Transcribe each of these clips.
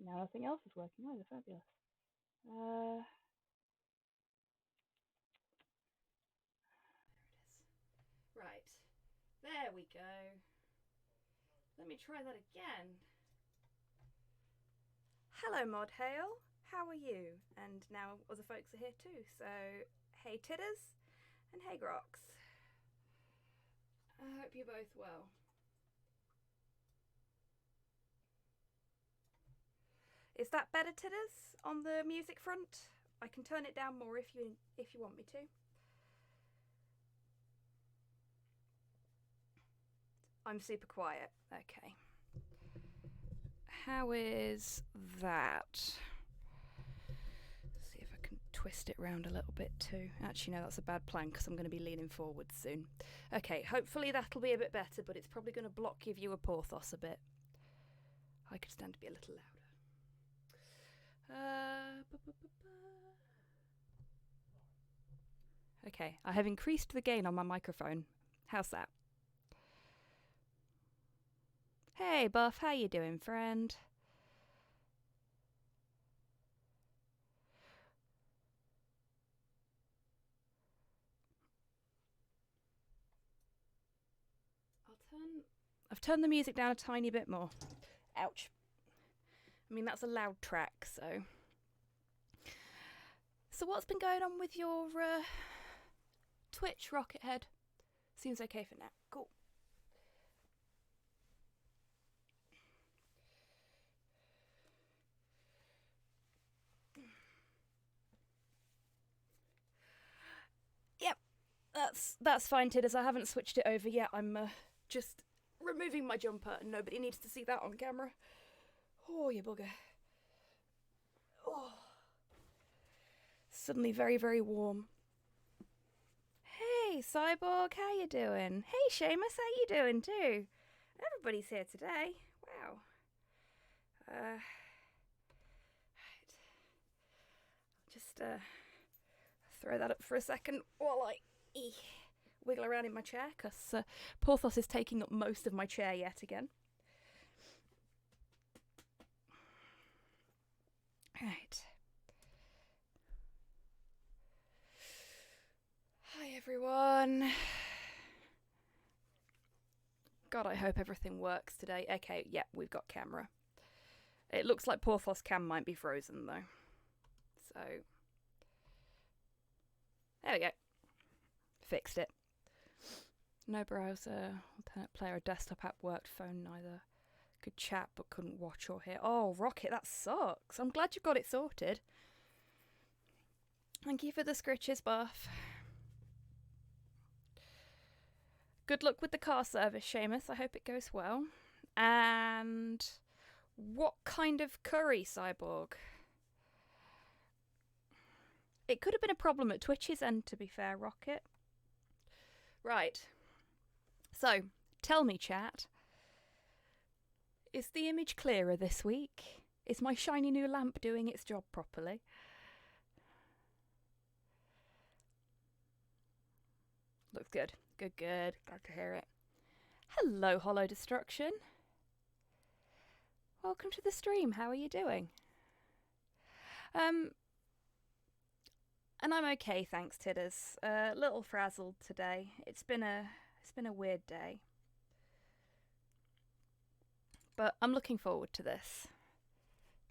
Now nothing else is working either. Fabulous. There it is. Right. There we go. Let me try that again. Hello, Mod Hale. How are you? And now other folks are here too. So, hey Tidders and hey Grox. I hope you're both well. Is that better, Tidders, on the music front? I can turn it down more if you want me to. I'm super quiet. Okay. How is that? Let's see if I can twist it round a little bit too. Actually, no, that's a bad plan because I'm going to be leaning forward soon. Okay, hopefully that'll be a bit better, but it's probably going to block your viewer Porthos a bit. I could stand to be a little louder. Okay, I have increased the gain on my microphone. How's that? Hey, Buff, how you doing, friend? I've turned the music down a tiny bit more. Ouch. I mean, that's a loud track, so. So what's been going on with your Twitch, Rocket Head? Seems okay for now. Cool. Yep, that's fine, Tidders. I haven't switched it over yet. I'm just removing my jumper, and nobody needs to see that on camera. Oh, you bugger. Oh. Suddenly very, very warm. Hey, Cyborg, how you doing? Hey, Seamus, how you doing too? Everybody's here today. Wow. Right. Just throw that up for a second while I wiggle around in my chair, because Porthos is taking up most of my chair yet again. Right. Hi, everyone. God, I hope everything works today. Okay, yeah, we've got camera. It looks like Porthos' cam might be frozen, though. So, there we go. Fixed it. No browser, alternate player, or desktop app worked, phone neither. Could chat but couldn't watch or hear. Oh, Rocket, that sucks. I'm glad you got it sorted. Thank you for the scritches, Buff. Good luck with the car service, Seamus. I hope it goes well. And what kind of curry, Cyborg? It could have been a problem at Twitch's end, to be fair, Rocket. Right. So, tell me, chat. Is the image clearer this week? Is my shiny new lamp doing its job properly? Looks good. Good, good. Glad to hear it. Hello, Hollow Destruction. Welcome to the stream. How are you doing? And I'm okay, thanks, Tidders. A little frazzled today. It's been a weird day. But I'm looking forward to this.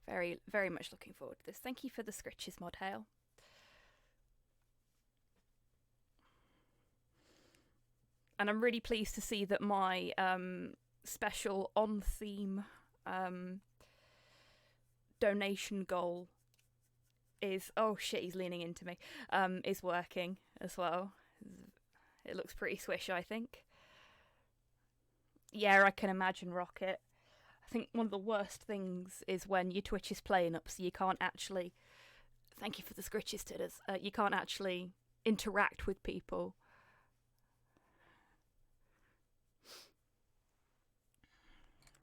Very, very much looking forward to this. Thank you for the scritches, Mod Hale. And I'm really pleased to see that my special on-theme donation goal is... Oh shit, he's leaning into me. Is working as well. It looks pretty swish, I think. Yeah, I can imagine, Rocket. I think one of the worst things is when your Twitch is playing up, so you can't actually... Thank you for the scritches, Tidders. You can't actually interact with people.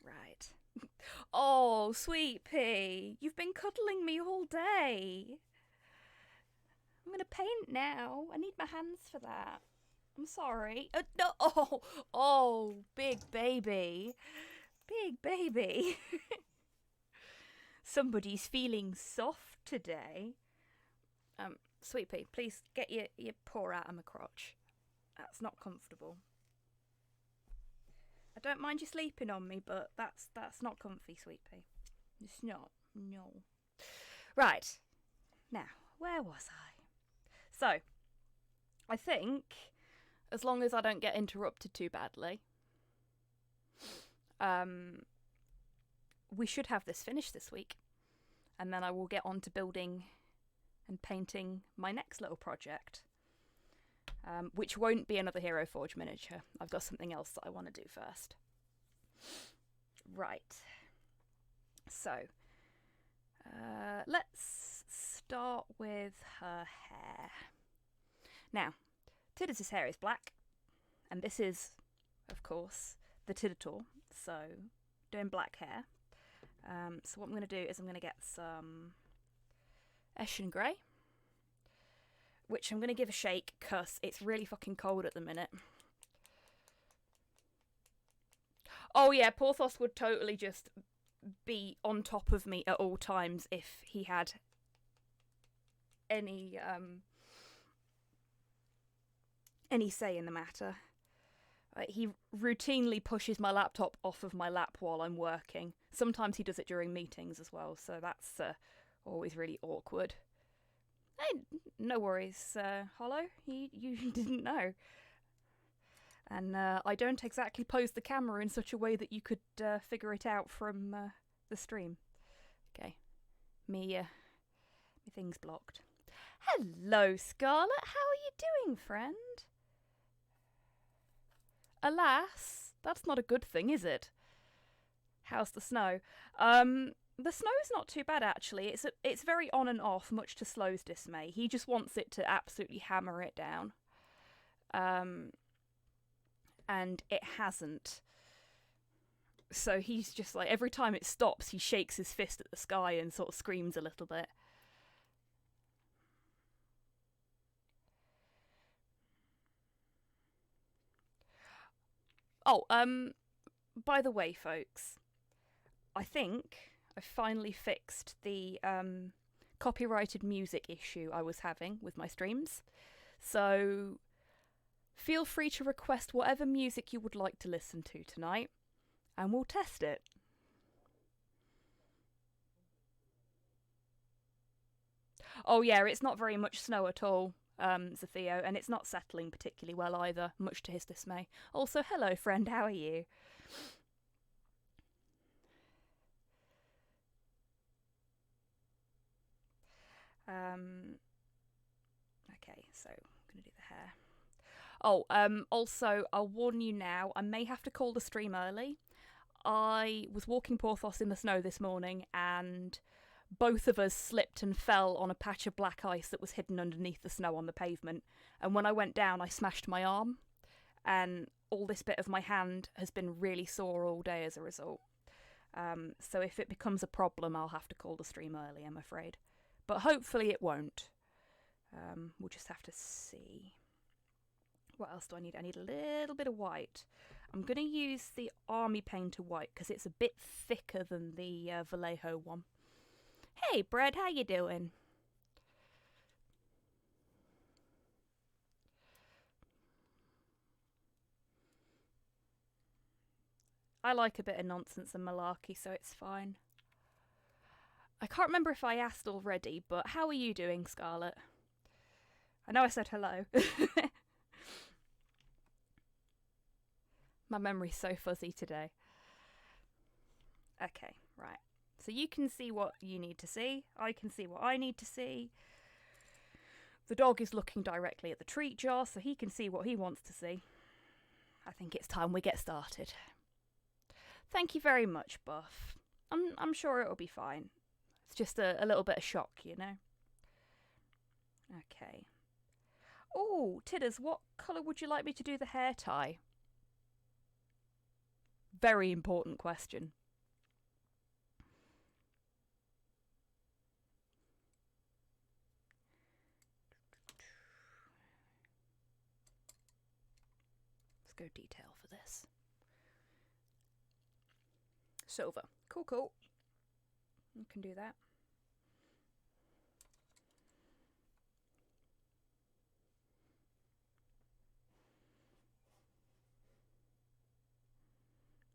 Right. Oh, sweet pea, you've been cuddling me all day. I'm gonna paint now. I need my hands for that. I'm sorry. No. Oh, big baby. Big baby. Somebody's feeling soft today. Sweet pea, please get your paw out of my crotch. That's not comfortable. I don't mind you sleeping on me, but that's not comfy, Sweet pea. It's not. No. Right. Now, where was I? So, I think, as long as I don't get interrupted too badly, we should have this finished this week. And then I will get on to building and painting my next little project, which won't be another Hero Forge miniature. I've got something else that I want to do first. Right. So, let's start with her hair. Now, Tiddertaur's hair is black, and this is, of course, the Tiddertaur, so doing black hair. So what I'm going to do is I'm going to get some Eshin Grey, which I'm going to give a shake because it's really fucking cold at the minute. Oh yeah, Porthos would totally just be on top of me at all times if he had any say in the matter. He routinely pushes my laptop off of my lap while I'm working. Sometimes he does it during meetings as well, so that's always really awkward. Hey, no worries, Hollow. You didn't know. And I don't exactly pose the camera in such a way that you could figure it out from the stream. Okay. Me thing's blocked. Hello, Scarlet. How are you doing, friend? Alas, that's not a good thing, is it? How's the snow? The snow's not too bad, actually. It's very on and off, much to Slow's dismay. He just wants it to absolutely hammer it down. And it hasn't. So he's just like, every time it stops, he shakes his fist at the sky and sort of screams a little bit. Oh, by the way, folks, I think I finally fixed the copyrighted music issue I was having with my streams. So feel free to request whatever music you would like to listen to tonight, and we'll test it. Oh yeah, it's not very much snow at all, Zatheo, and it's not settling particularly well either, much to his dismay. Also, hello friend, how are you? Okay, so I'm going to do the hair. Oh, also, I'll warn you now, I may have to call the stream early. I was walking Porthos in the snow this morning, and both of us slipped and fell on a patch of black ice that was hidden underneath the snow on the pavement. And when I went down, I smashed my arm, and all this bit of my hand has been really sore all day as a result. So if it becomes a problem, I'll have to call the stream early, I'm afraid. But hopefully it won't. We'll just have to see. What else do I need? I need a little bit of white. I'm going to use the Army Painter white because it's a bit thicker than the Vallejo one. Hey, Brad, how you doing? I like a bit of nonsense and malarkey, so it's fine. I can't remember if I asked already, but how are you doing, Scarlet? I know I said hello. My memory's so fuzzy today. Okay, right. So you can see what you need to see. I can see what I need to see. The dog is looking directly at the treat jar, so he can see what he wants to see. I think it's time we get started. Thank you very much, Buff. I'm sure it'll be fine. It's just a little bit of shock, you know? Okay. Oh, Tidders, what colour would you like me to do the hair tie? Very important question. Let's go detail for this. Silver. Cool, cool. You can do that.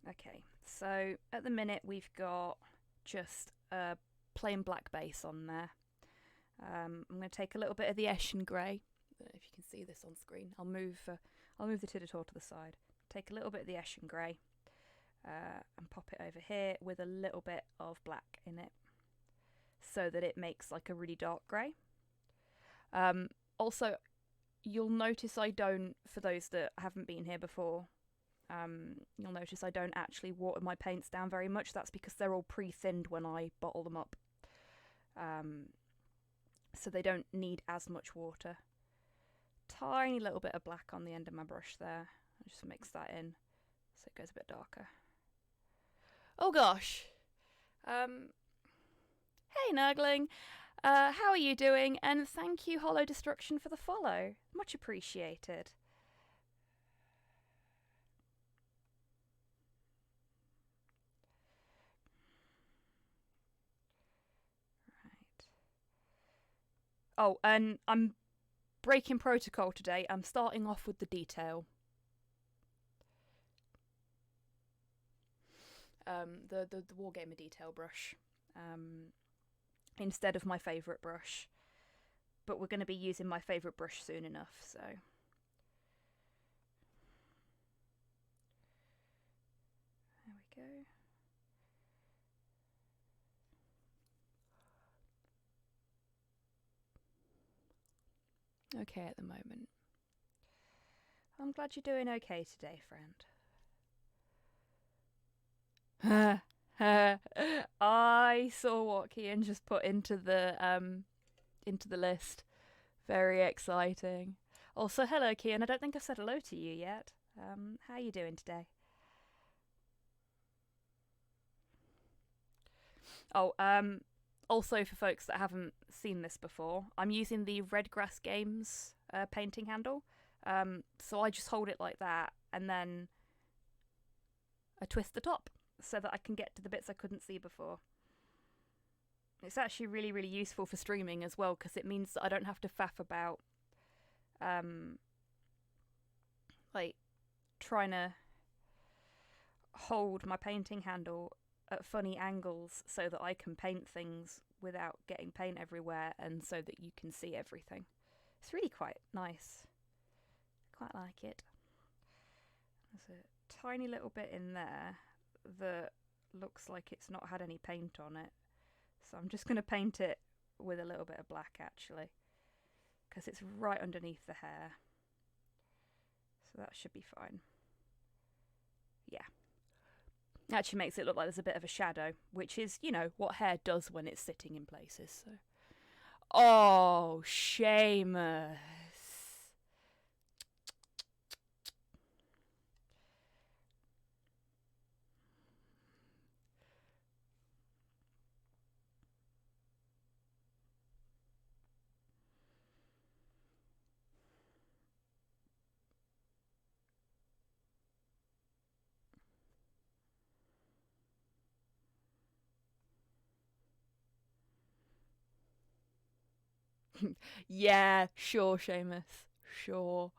Okay, so at the minute we've got just a plain black base on there. I'm going to take a little bit of the Eshin grey. If you can see this on screen, I'll move the Tiddertaur to the side. Take a little bit of the Eshin grey and pop it over here with a little bit of black in it, so that it makes like a really dark grey. Also, you'll notice I don't, for those that haven't been here before, you'll notice I don't actually water my paints down very much. That's because they're all pre-thinned when I bottle them up. So they don't need as much water. Tiny little bit of black on the end of my brush there. I'll just mix that in so it goes a bit darker. Oh gosh. Hey Nurgling. How are you doing? And thank you, Hollow Destruction, for the follow. Much appreciated. Right. Oh, and I'm breaking protocol today. I'm starting off with the detail. The Wargamer detail brush. Instead of my favourite brush. But we're going to be using my favourite brush soon enough, so... There we go. Okay at the moment. I'm glad you're doing okay today, friend. I saw what Kian just put into the list. Very exciting. Also, hello Kian. I don't think I've said hello to you yet. How are you doing today? Oh, also for folks that haven't seen this before, I'm using the Redgrass Games painting handle. So I just hold it like that, and then I twist the top so that I can get to the bits I couldn't see before. It's actually really, really useful for streaming as well, because it means that I don't have to faff about like trying to hold my painting handle at funny angles so that I can paint things without getting paint everywhere, and so that you can see everything. It's really quite nice. Quite like it. There's a tiny little bit in there that looks like it's not had any paint on it, so I'm just going to paint it with a little bit of black actually, because it's right underneath the hair, so that should be fine. Yeah, actually makes it look like there's a bit of a shadow, which is, you know, what hair does when it's sitting in places. So, oh, Seamus. Yeah, sure, Seamus. Sure.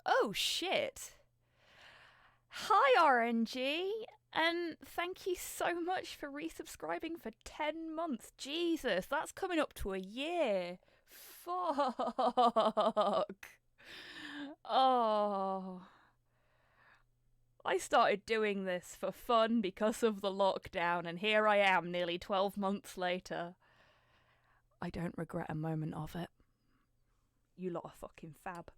Oh, shit. Hi, RNG. And thank you so much for resubscribing for 10 months. Jesus, that's coming up to a year. Fuck. Oh. I started doing this for fun because of the lockdown, and here I am nearly 12 months later. I don't regret a moment of it. You lot are fucking fab.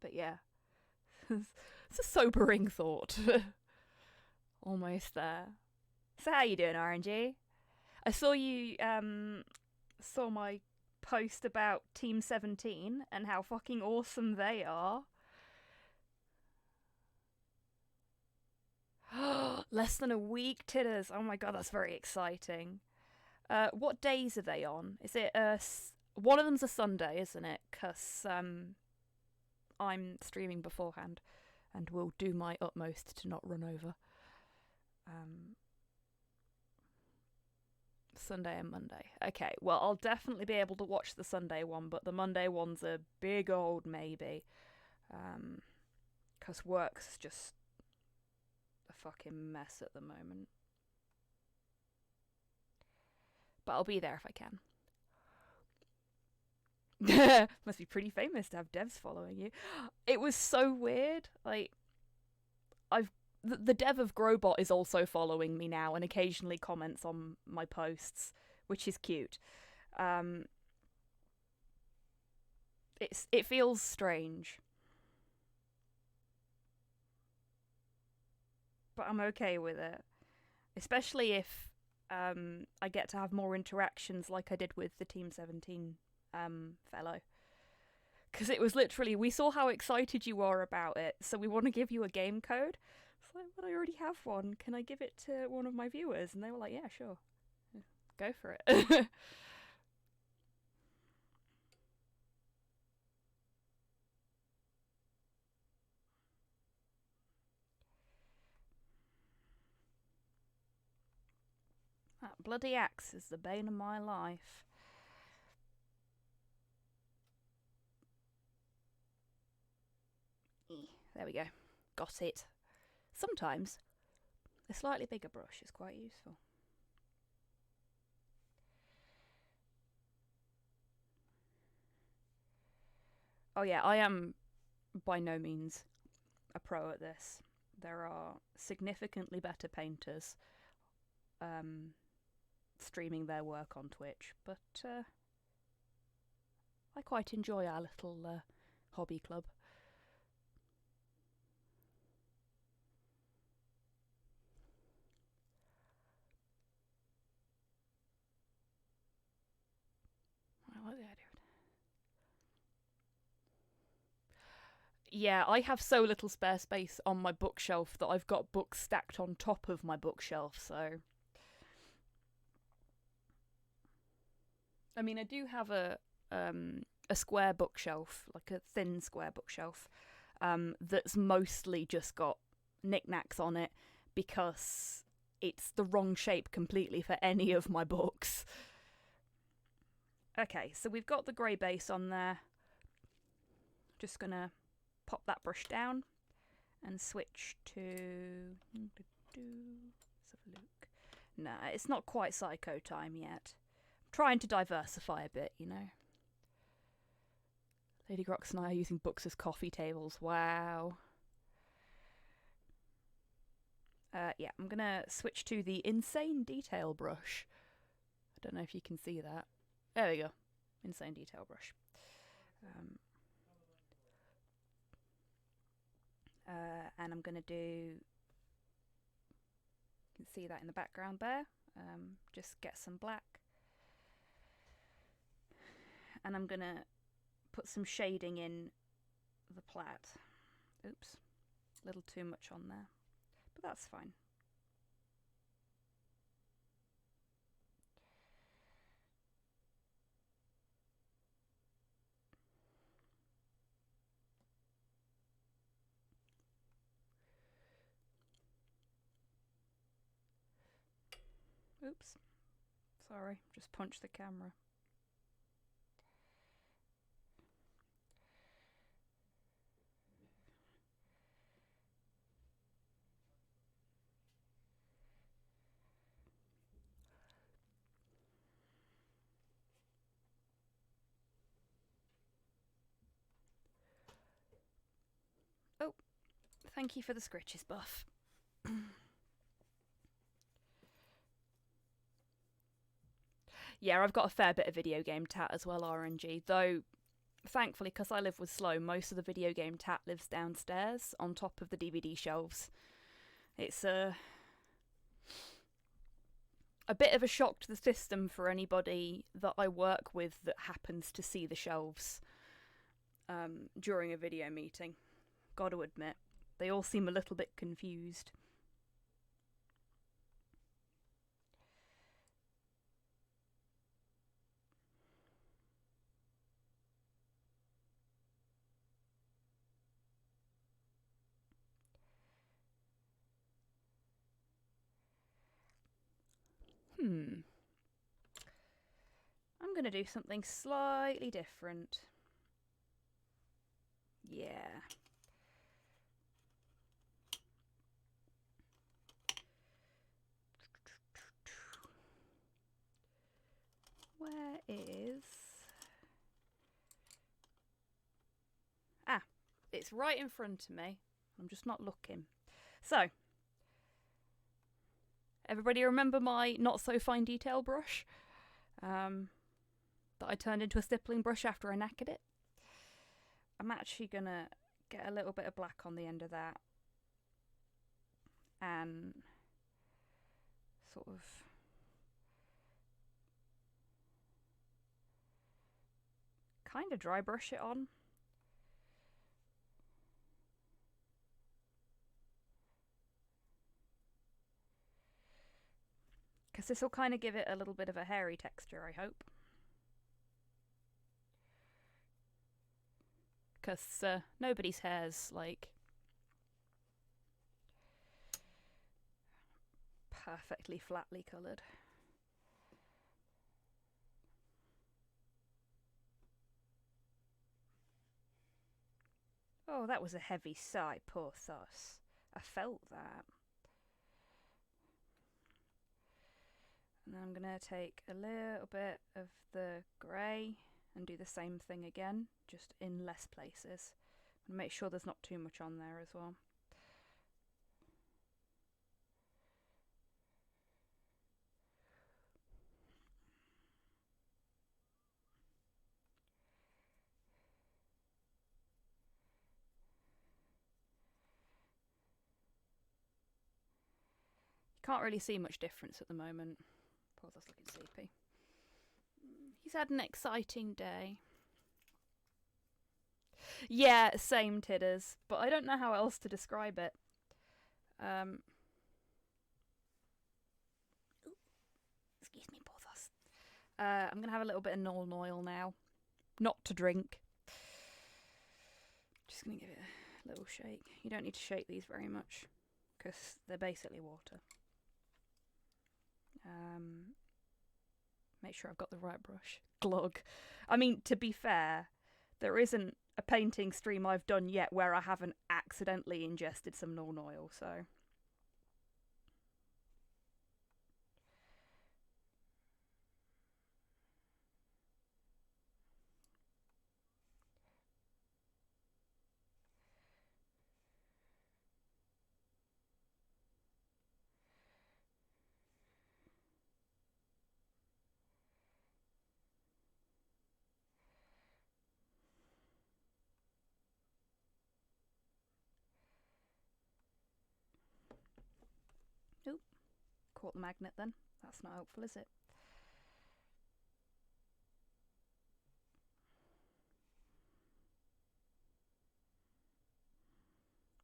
But yeah, it's a sobering thought. Almost there. So how you doing, RNG? I saw you saw my post about Team 17 and how fucking awesome they are. Less than a week, Titters. Oh my god, that's very exciting. What days are they on? Is it one of them's a Sunday, isn't it? 'Cause I'm streaming beforehand, and will do my utmost to not run over. Sunday and Monday. Okay, well, I'll definitely be able to watch the Sunday one, but the Monday one's a big old maybe. 'Cause work's just a fucking mess at the moment. But I'll be there if I can. Must be pretty famous to have devs following you. It was so weird. Like, the dev of Growbot is also following me now and occasionally comments on my posts, which is cute. It feels strange, but I'm okay with it, especially if I get to have more interactions like I did with the Team 17 fellow. Because it was literally, we saw how excited you are about it, so we want to give you a game code. It's like, but I already have one. Can I give it to one of my viewers? And they were like, yeah, sure. Go for it. That bloody axe is the bane of my life. There we go. Got it. Sometimes a slightly bigger brush is quite useful. Oh yeah, I am by no means a pro at this. There are significantly better painters streaming their work on Twitch, but I quite enjoy our little hobby club. I like the idea of it. Yeah, I have so little spare space on my bookshelf that I've got books stacked on top of my bookshelf, so... I mean, I do have a square bookshelf, like a thin square bookshelf, that's mostly just got knickknacks on it because it's the wrong shape completely for any of my books. Okay, so we've got the grey base on there. Just gonna pop that brush down and switch to... Let's have a look. Nah, it's not quite psycho time yet. Trying to diversify a bit, you know. Lady Grox and I are using books as coffee tables. Wow. Yeah, I'm gonna switch to the Insane Detail brush. I don't know if you can see that. There we go. Insane Detail brush. And I'm gonna do... You can see that in the background there. Just get some black. And I'm gonna put some shading in the plat. Oops, a little too much on there, but that's fine. Oops, sorry, just punched the camera. Oh, thank you for the scritches buff. Yeah, I've got a fair bit of video game tat as well, RNG, though thankfully, because I live with Slow, most of the video game tat lives downstairs on top of the DVD shelves. It's a bit of a shock to the system for anybody that I work with that happens to see the shelves during a video meeting. Gotta admit, they all seem a little bit confused. I'm going to do something slightly different. Yeah. Where is... Ah, it's right in front of me. I'm just not looking. So, everybody remember my not so fine detail brush? That I turned into a stippling brush after I knackered it? I'm actually going to get a little bit of black on the end of that. And sort of kind of dry brush it on. Because this will kind of give it a little bit of a hairy texture, I hope. Because nobody's hair's like perfectly flatly coloured. Oh, that was a heavy sigh, poor Thus. I felt that. And then I'm going to take a little bit of the grey and do the same thing again, just in less places. And make sure there's not too much on there as well. Can't really see much difference at the moment. Poor Thus looking sleepy. He's had an exciting day. Yeah, same Tidders, but I don't know how else to describe it. Excuse me, poor Thus. I'm going to have a little bit of Nuln Oil now. Not to drink. Just going to give it a little shake. You don't need to shake these very much, because they're basically water. Make sure I've got the right brush. Glug. I mean, to be fair, there isn't a painting stream I've done yet where I haven't accidentally ingested some Nuln Oil, so... Oop. Caught the magnet then. That's not helpful, is it?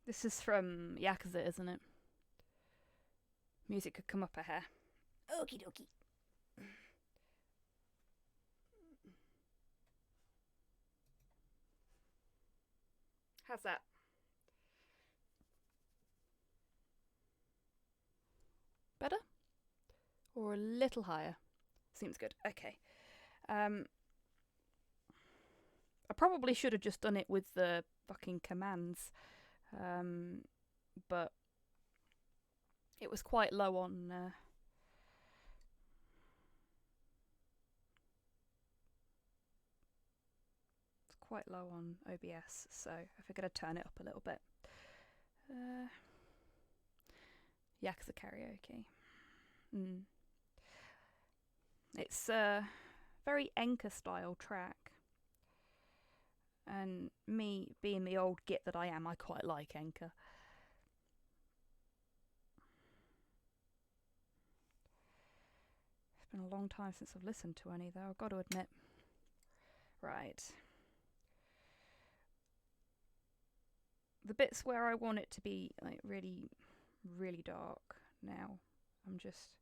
This is from Yakuza, isn't it? Music could come up a hair. Okie dokie. How's that? Better? Or a little higher? Seems good. Okay. I probably should have just done it with the fucking commands. But it was quite low on... it's quite low on OBS, so I figured I'd turn it up a little bit. Yakuza Karaoke. It's a very Enka style track. And me, being the old git that I am, I quite like Enka. It's been a long time since I've listened to any, though, I've got to admit. Right. The bits where I want it to be like really, really dark now, I'm just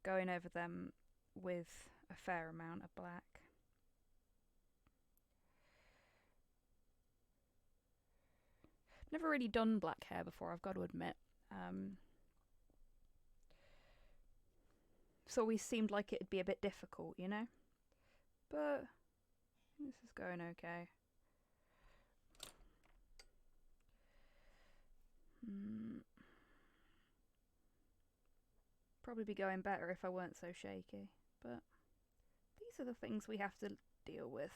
going over them with a fair amount of black. Never really done black hair before, I've got to admit. It's always seemed like it'd be a bit difficult, you know? But this is going okay. Probably be going better if I weren't so shaky, but these are the things we have to deal with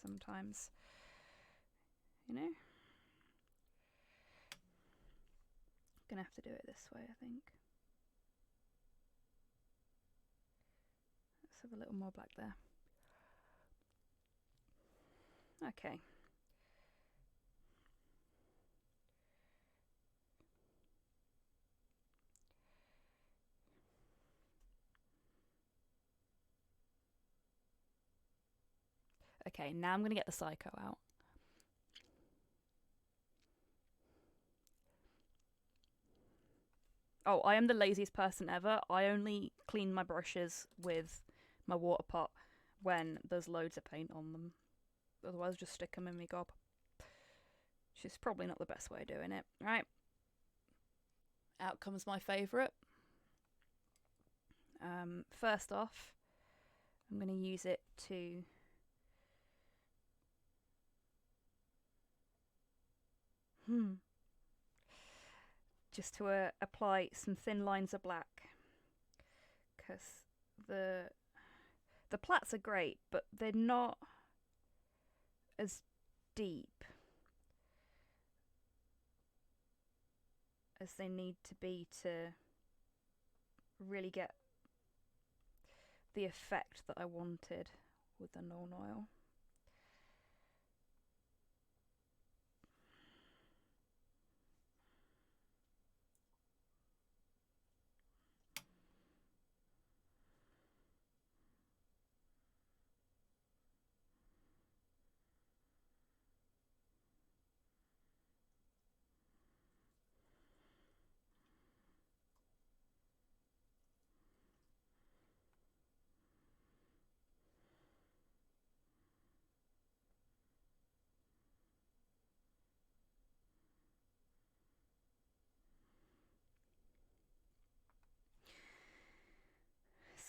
sometimes, you know? Gonna have to do it this way, I think. Let's have a little more black there. Okay. Okay, now I'm going to get the Psycho out. Oh, I am the laziest person ever. I only clean my brushes with my water pot when there's loads of paint on them. Otherwise, just stick them in my gob. Which is probably not the best way of doing it. Right. Out comes my favourite. First off, I'm going to use it to just to apply some thin lines of black, because the plaits are great, but they're not as deep as they need to be to really get the effect that I wanted with the Nuln Oil.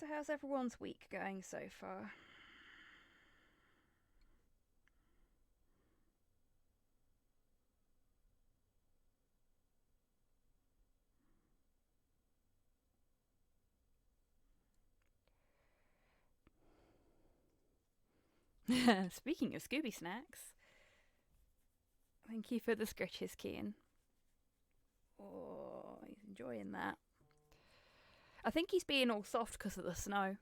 So how's everyone's week going so far? Speaking of Scooby Snacks, thank you for the scritches, Kian. Oh, he's enjoying that. I think he's being all soft because of the snow.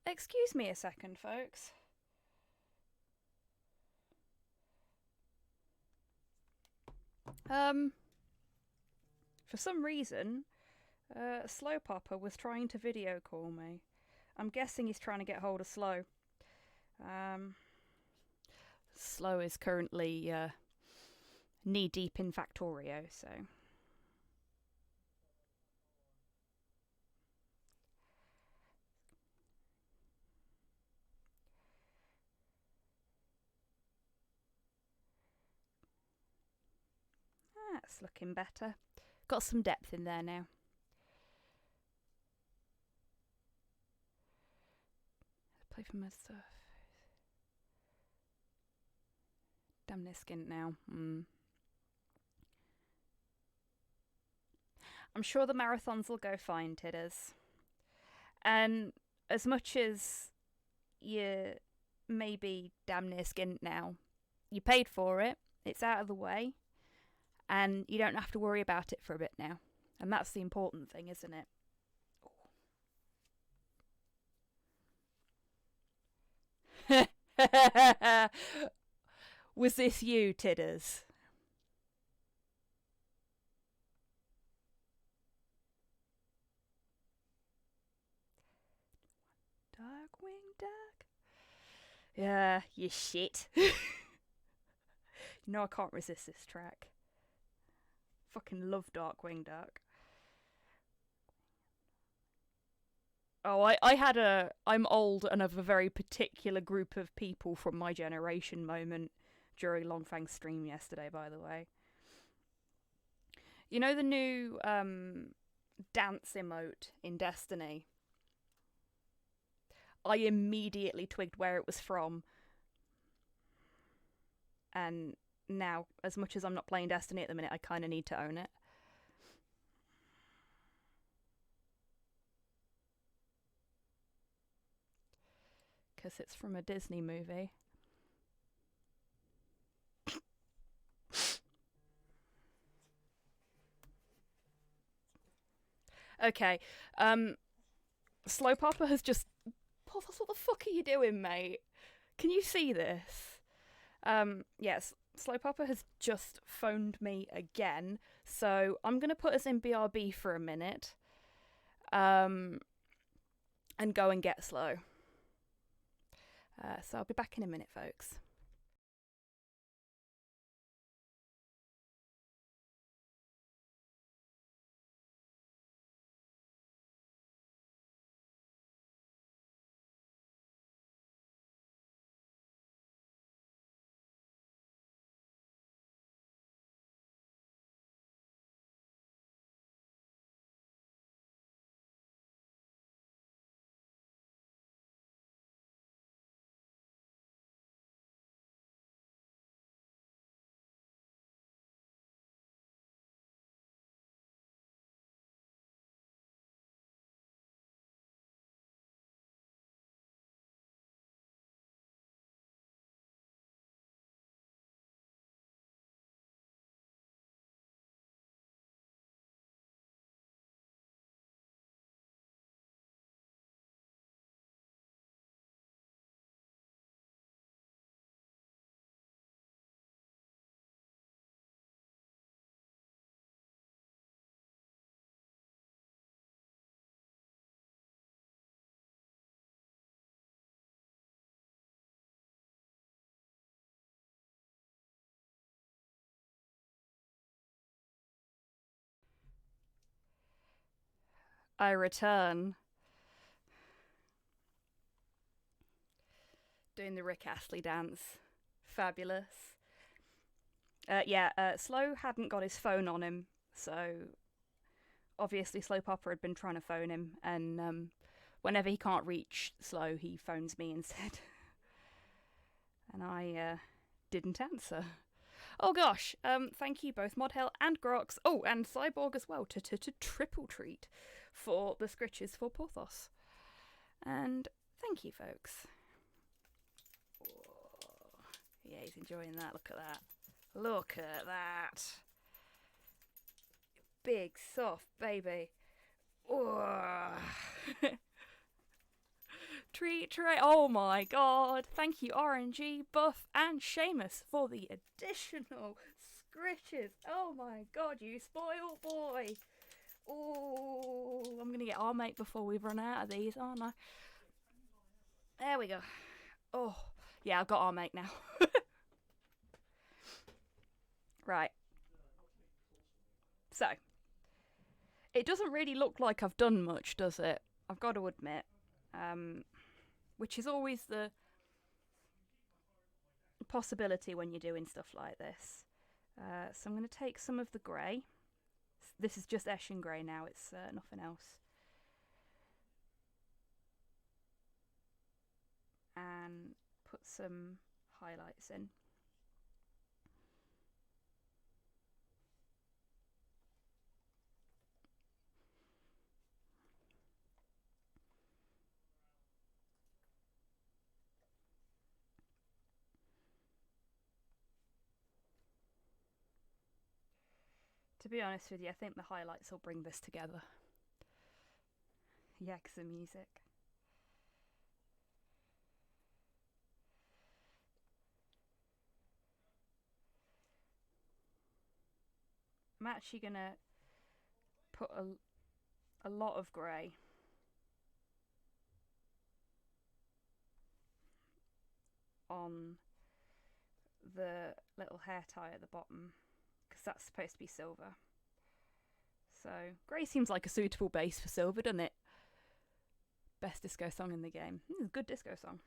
Excuse me a second, folks. For some reason, Slow Papa was trying to video call me. I'm guessing he's trying to get hold of Slow. Slow is currently knee deep in Factorio, so. That's looking better. Got some depth in there now. Play for my stuff. Damn near skint now. I'm sure the marathons will go fine, Tidders. And as much as you may be damn near skint now, you paid for it, it's out of the way, and you don't have to worry about it for a bit now. And that's the important thing, isn't it? Was this you, Tidders? Dark dark. Yeah, you shit. You know I can't resist this track. Fucking love Darkwing Duck. Oh, I'm old and of a very particular group of people from my generation moment during Longfang's stream yesterday, by the way. You know the new dance emote in Destiny? I immediately twigged where it was from. And now, as much as I'm not playing Destiny at the minute, I kind of need to own it. Because it's from a Disney movie. Okay, Slowpopper has just... Porthos, what the fuck are you doing, mate? Can you see this? Yes, Slowpopper has just phoned me again, so I'm going to put us in BRB for a minute, and go and get Slow. So I'll be back in a minute, folks. I return. Doing the Rick Astley dance. Fabulous. Slow hadn't got his phone on him, so obviously Slowpopper had been trying to phone him, and whenever he can't reach Slow, he phones me instead. And I didn't answer. Oh gosh, thank you both Modhell and Grox, oh, and Cyborg as well, to triple treat for the scritches for Porthos. And thank you, folks. Oh, yeah, he's enjoying that. Look at that. Look at that. Big, soft baby. Oh. Treat tray. Oh my god. Thank you, RNG, Buff, and Seamus for the additional scritches. Oh my god, you spoiled boy. Oh, I'm going to get our mate before we run out of these, aren't I? There we go. Oh, yeah, I've got our mate now. Right. So, it doesn't really look like I've done much, does it? I've got to admit. Which is always the possibility when you're doing stuff like this. So I'm going to take some of the grey. This is just Eshin grey now, it's nothing else. And put some highlights in. To be honest with you, I think the highlights will bring this together. Yakuza music. I'm actually going to put a lot of grey. on the little hair tie at the bottom, because that's supposed to be silver. So grey seems like a suitable base for silver, doesn't it? Best disco song in the game. It's a good disco song.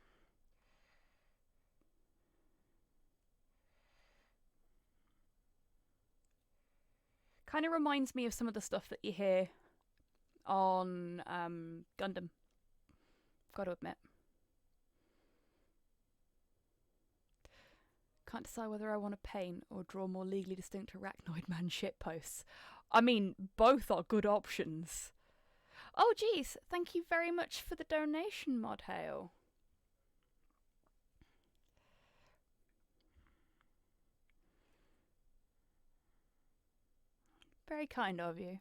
Kind of reminds me of some of the stuff that you hear on Gundam. Got to admit. Can't decide whether I want to paint or draw more legally distinct Arachnoid Man shitposts. I mean, both are good options. Oh, geez, thank you very much for the donation, Mod Hale. Very kind of you.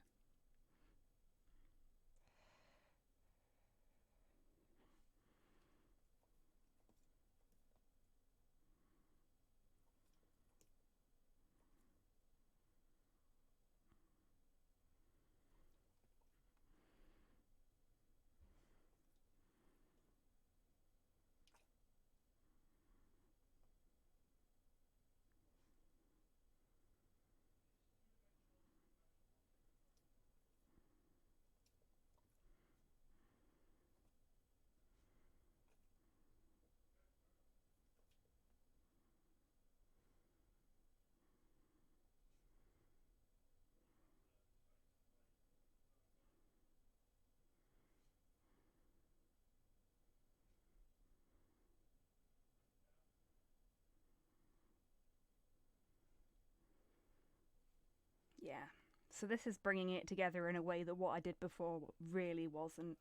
Yeah. So this is bringing it together in a way that what I did before really wasn't.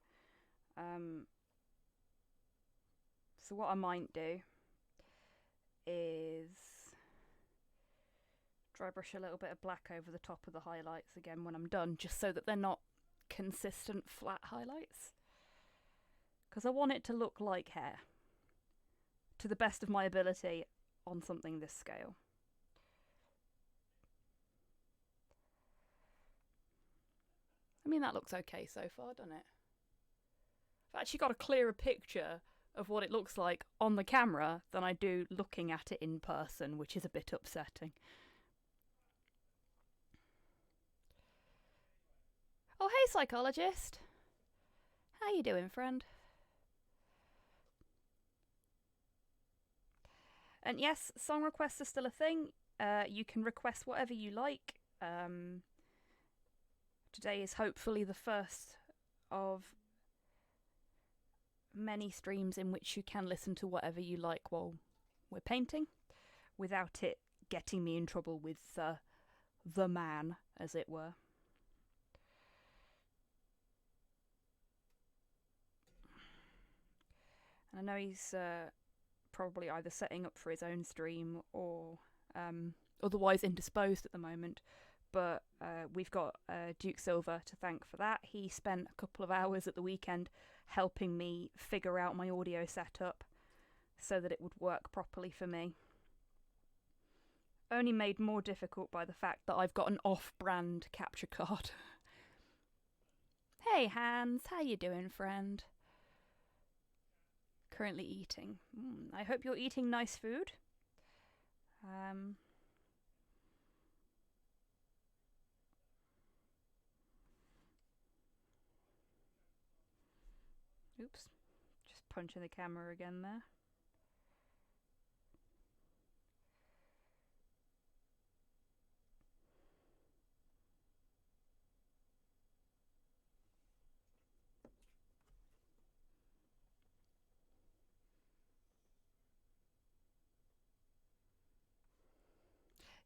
So what I might do is dry brush a little bit of black over the top of the highlights again when I'm done, just so that they're not consistent flat highlights. Because I want it to look like hair, to the best of my ability, on something this scale. I mean, that looks okay so far, doesn't it? I've actually got a clearer picture of what it looks like on the camera than I do looking at it in person, which is a bit upsetting. Oh, hey, psychologist. How you doing, friend? And yes, song requests are still a thing. You can request whatever you like. Today is hopefully the first of many streams in which you can listen to whatever you like while we're painting, without it getting me in trouble with the man, as it were. And I know he's probably either setting up for his own stream or otherwise indisposed at the moment. But we've got Duke Silver to thank for that. He spent a couple of hours at the weekend helping me figure out my audio setup so that it would work properly for me. Only made more difficult by the fact that I've got an off-brand capture card. Hey Hans, how you doing, friend? Currently eating. I hope you're eating nice food. Oops, just punching the camera again there.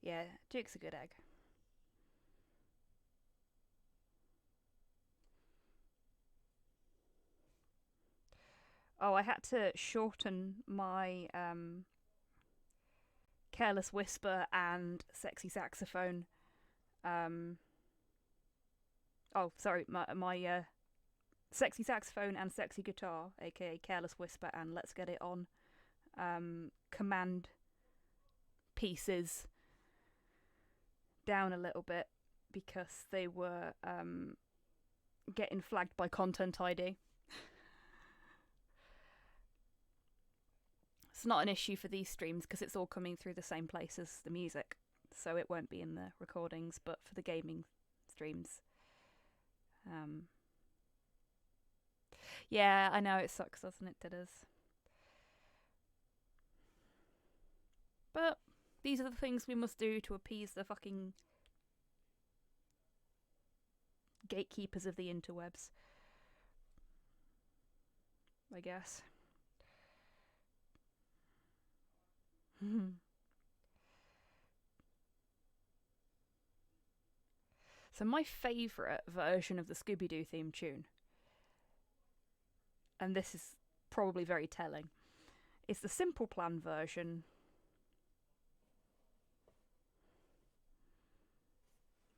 Yeah, Duke's a good egg. Oh, I had to shorten my Careless Whisper and Sexy Saxophone. Oh, sorry, my Sexy Saxophone and Sexy Guitar, aka Careless Whisper and Let's Get It On, command pieces down a little bit because they were getting flagged by Content ID. It's not an issue for these streams because it's all coming through the same place as the music, so it won't be in the recordings. But for the gaming streams, yeah, I know it sucks, doesn't it, Tidders? But these are the things we must do to appease the fucking gatekeepers of the interwebs, I guess. So my favourite version of the Scooby-Doo theme tune, and this is probably very telling, is the Simple Plan version,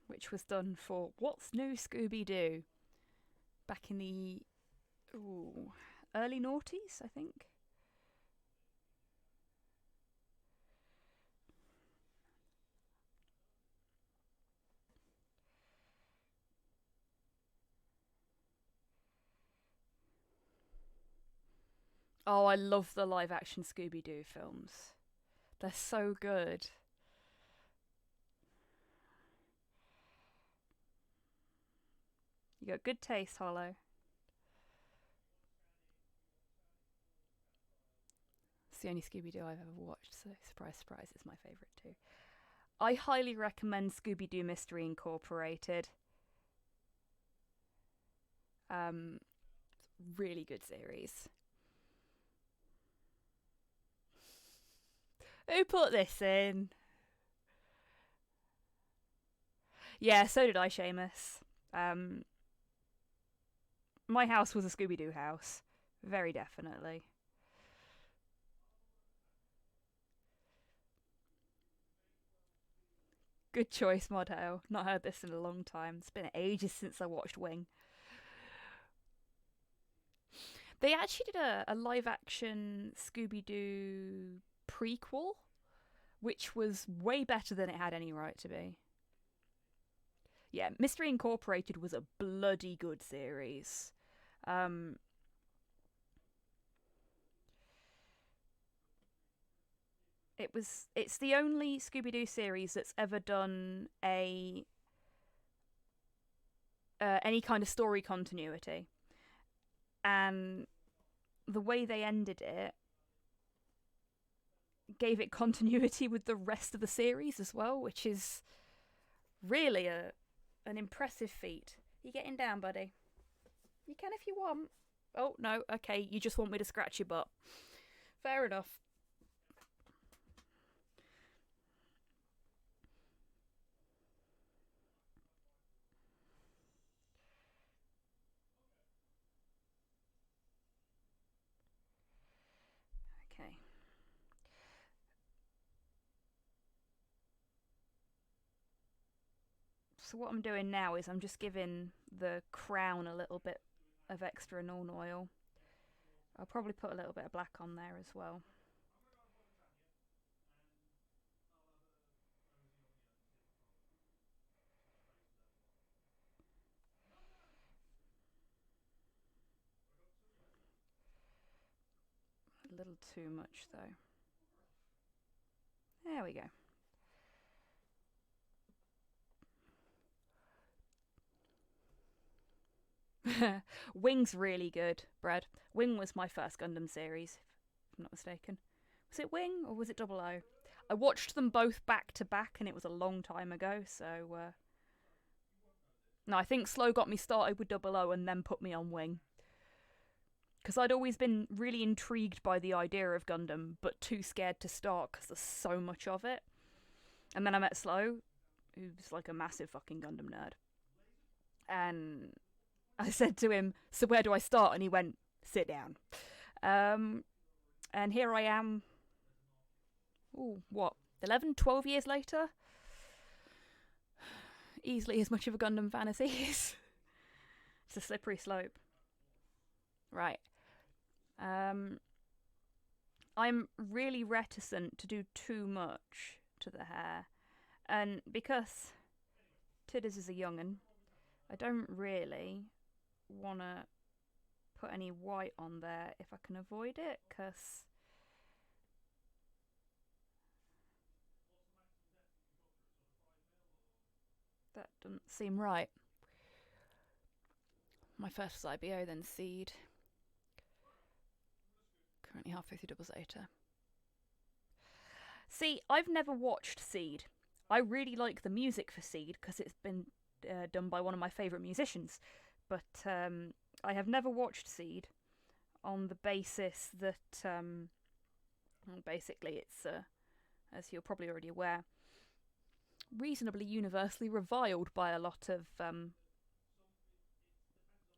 which was done for What's New Scooby-Doo back in the early noughties, I think. Oh, I love the live action Scooby-Doo films. They're so good. You got good taste, Hollow. It's the only Scooby-Doo I've ever watched, so surprise, surprise, it's my favourite too. I highly recommend Scooby-Doo Mystery Incorporated. Really good series. Who put this in? Yeah, so did I, Seamus. My house was a Scooby-Doo house. Very definitely. Good choice, Modho. Not heard this in a long time. It's been ages since I watched Wing. They actually did a live-action Scooby-Doo prequel, which was way better than it had any right to be. Yeah, Mystery Incorporated was a bloody good series. It's the only Scooby-Doo series that's ever done any kind of story continuity, and the way they ended it gave it continuity with the rest of the series as well, which is really an impressive feat. You getting down, buddy? You can if you want. Oh, no, okay, you just want me to scratch your butt. Fair enough. Okay. So what I'm doing now is I'm just giving the crown a little bit of extra Nuln Oil. I'll probably put a little bit of black on there as well. A little too much though. There we go. Wing's really good, Brad. Wing was my first Gundam series, if I'm not mistaken. Was it Wing or was it Double O? I watched them both back to back and it was a long time ago, so... No, I think Slow got me started with Double O and then put me on Wing. Because I'd always been really intrigued by the idea of Gundam, but too scared to start because there's so much of it. And then I met Slow, who's like a massive fucking Gundam nerd. And I said to him, so where do I start? And he went, sit down. And here I am, 11, 12 years later? Easily as much of a Gundam fan as he is. It's a slippery slope. Right. I'm really reticent to do too much to the hair. And because Tidders is a young'un, I don't really want to put any white on there if I can avoid it, because That doesn't seem right. My first was IBO, then Seed. Currently halfway through Double Zeta. See, I've never watched Seed. I really like the music for Seed because it's been done by one of my favourite musicians. But I have never watched Seed on the basis that basically it's, as you're probably already aware, reasonably universally reviled by a lot of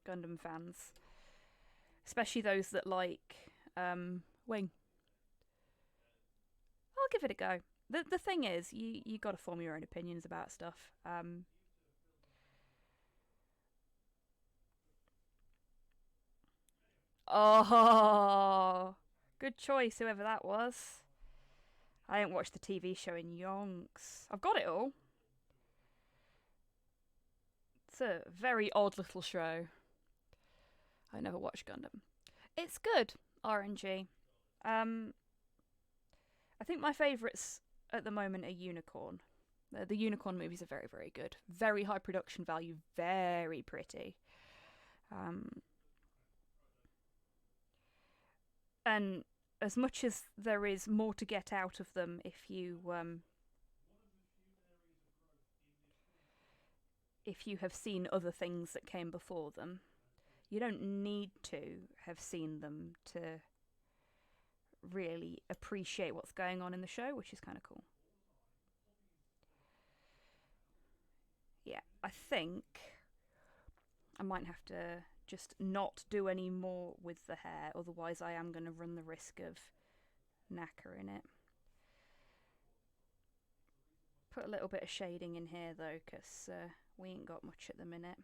Gundam fans. Especially those that like Wing. I'll give it a go. The thing is, you got to form your own opinions about stuff. Oh, good choice, whoever that was. I didn't watch the TV show in yonks. I've got it all. It's a very odd little show. I never watched Gundam. It's good, RNG. I think my favourites at the moment are Unicorn. The Unicorn movies are very, very good. Very high production value, very pretty. And as much as there is more to get out of them if you have seen other things that came before them, you don't need to have seen them to really appreciate what's going on in the show, which is kind of cool. Yeah, I think I might have to just not do any more with the hair, otherwise I am going to run the risk of knackering it. Put a little bit of shading in here though, because we ain't got much at the minute.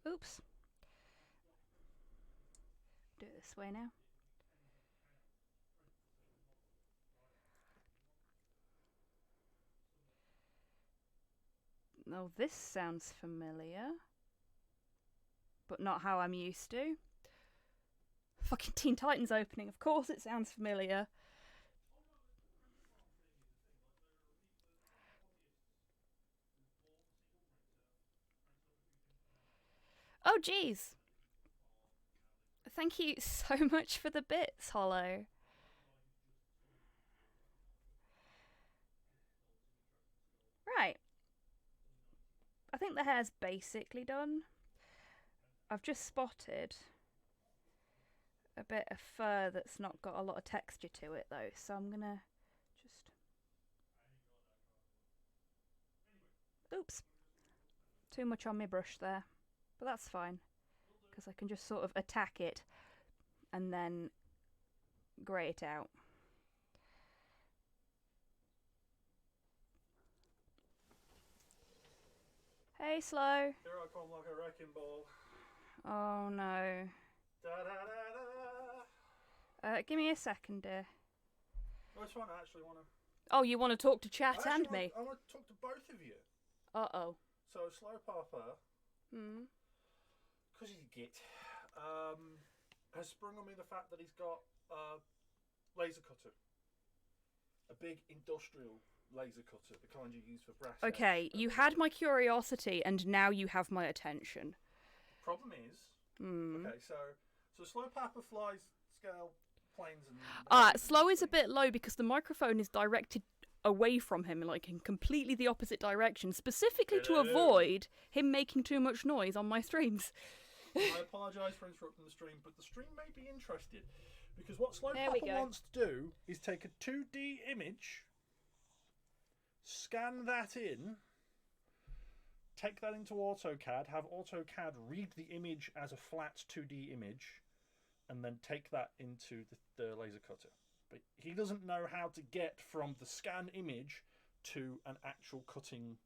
Oops. Do it this way now. Oh, this sounds familiar. But not how I'm used to. Fucking Teen Titans opening, of course it sounds familiar. Oh, jeez. Thank you so much for the bits, Hollow. Right. I think the hair's basically done. I've just spotted a bit of fur that's not got a lot of texture to it though, so I'm gonna just... Oops. Too much on my brush there. But that's fine, because I can just sort of attack it and then grey it out. Hey, Slow. Here I come like a wrecking ball. Oh no. Da da da da. Give me a second, dear. I just want to actually want to. Oh, you want to talk to chat and me? I want to talk to both of you. Uh-oh. So Slow Papa, because he's a git, has sprung on me the fact that he's got a laser cutter, a big industrial laser cutter, the kind you use for brass. Okay, you had my curiosity and now you have my attention. Problem is, okay, so Slow Papa flies scale planes and. Slow is a bit low because the microphone is directed away from him, like in completely the opposite direction, specifically to avoid him making too much noise on my streams. I apologise for interrupting the stream, but the stream may be interested because what Slow Papa wants to do is take a 2D image, scan that in, take that into AutoCAD, have AutoCAD read the image as a flat 2D image, and then take that into the laser cutter. But he doesn't know how to get from the scan image to an actual cutting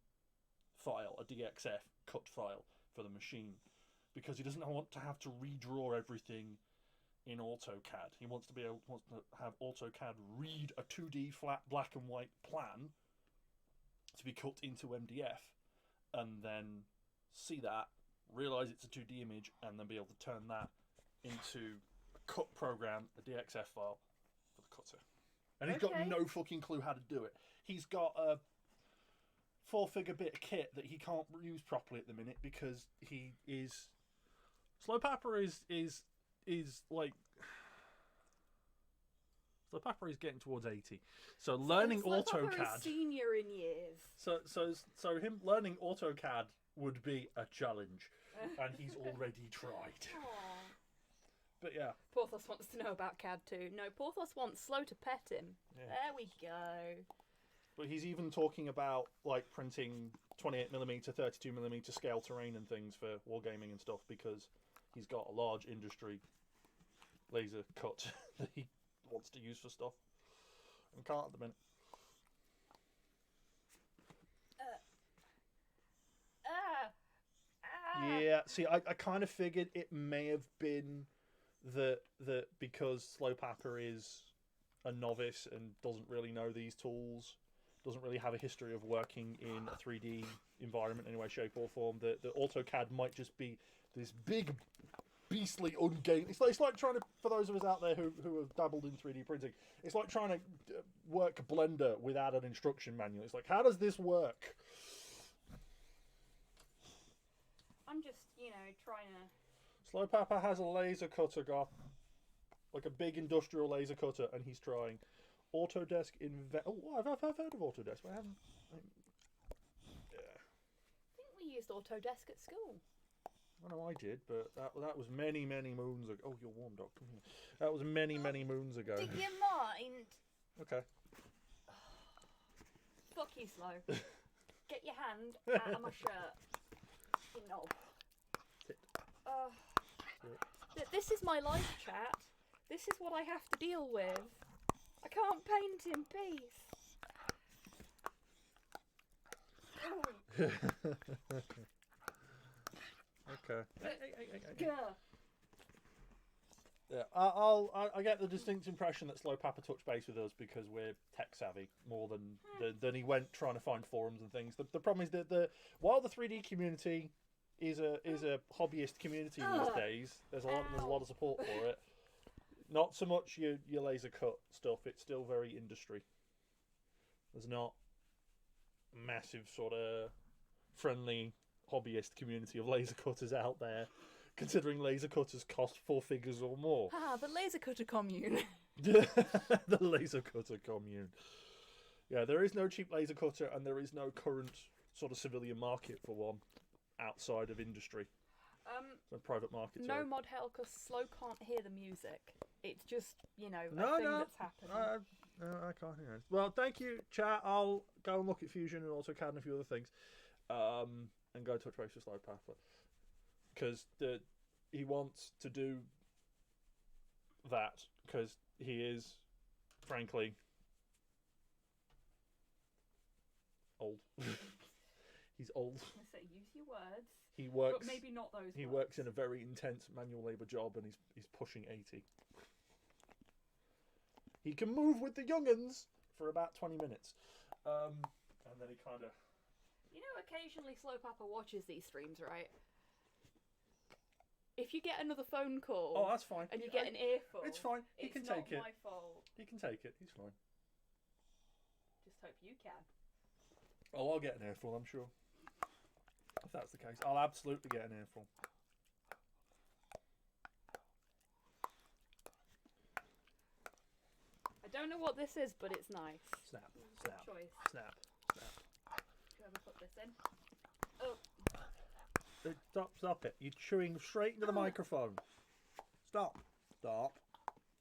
file, a DXF cut file for the machine, because he doesn't want to have to redraw everything in AutoCAD. He wants to have AutoCAD read a 2D flat black and white plan to be cut into MDF, and then see that, realize it's a 2D image, and then be able to turn that into a cut program, a DXF file for the cutter. And he's got no fucking clue how to do it. He's got a 4-figure bit of kit that he can't use properly at the minute because he is... Slowpapper is like... Slowpapper is getting towards 80. So learning AutoCAD... is senior in years. So him learning AutoCAD would be a challenge. And he's already tried. Aww. But yeah. Porthos wants to know about CAD too. No, Porthos wants Slow to pet him. Yeah. There we go. But he's even talking about like printing 28mm, 32mm scale terrain and things for wargaming and stuff because he's got a large industry laser cut that he wants to use for stuff and can't at the minute. Yeah, see, I kind of figured it may have been that because Slowpapper is a novice and doesn't really know these tools, doesn't really have a history of working in a 3D environment in any way, shape or form, that AutoCAD might just be this big, beastly, ungainly... It's like trying to, for those of us out there who have dabbled in 3D printing, it's like trying to work Blender without an instruction manual. It's like, how does this work? I'm just, trying to... Slowpapper has a laser cutter, like a big industrial laser cutter, and he's trying. Autodesk I've heard of Autodesk, but I haven't. Yeah. I think we used Autodesk at school. I know I did, but that was many moons ago. Oh, you're warm, Doc. Come here. That was many moons ago. Do you mind? Okay. Fuck you, Slow. Get your hand out of my shirt. You knob. This is my life, chat. This is what I have to deal with. I can't paint in peace. Okay. Gah. Yeah, I get the distinct impression that Slowpapper touched base with us because we're tech savvy more than he went trying to find forums and things. The problem is that while the 3D community is a hobbyist community these days, there's a lot of support for it. Not so much your laser cut stuff. It's still very industry. There's not a massive sort of friendly hobbyist community of laser cutters out there, considering laser cutters cost 4 figures or more. The laser cutter commune. The laser cutter commune. Yeah, there is no cheap laser cutter, and there is no current sort of civilian market for one outside of industry. So private market. No mod hell, because Slow can't hear the music. It's just, a thing that's happening. I can't hear it. Well, thank you, chat. I'll go and look at Fusion and AutoCAD and a few other things. And go touch base with Slowpapper. Because he wants to do that, because he is, frankly, old. He's old. I say, use your words. He works. But maybe not those. He words. works in a very intense manual labour job, and he's pushing 80. He can move with the young'uns for about 20 minutes, and then he kind of. Occasionally Slowpapper watches these streams, right? If you get another phone call, oh, that's fine. And you get an earful, it's fine. He can take it. It's not my fault. He can take it. He's fine. Just hope you can. Oh, I'll get an earful, I'm sure. If that's the case, I'll absolutely get an earful. I don't know what this is, but it's nice. Snap, Good snap, choice. snap, snap. Whoever put this in. Oh. Stop it. You're chewing straight into the microphone. Stop.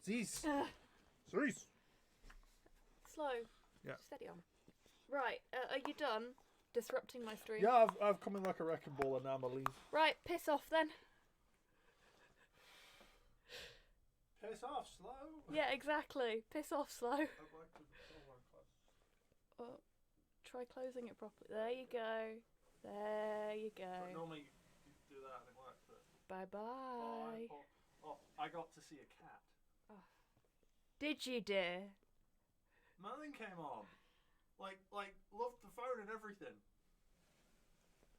Cease. Cease. Slow. Yeah. Steady on. Right, are you done disrupting my stream? Yeah, I've come in like a wrecking ball and now I'm gonna leave. Right, piss off then. Piss off, Slow. Yeah, exactly. Piss off, Slow. I'd like to Oh, try closing it properly. There you go. There you go. Normally you do that and it works, but... Bye-bye. Bye. Oh, I got to see a cat. Did you, dear? Nothing came on. Like, loved the phone and everything.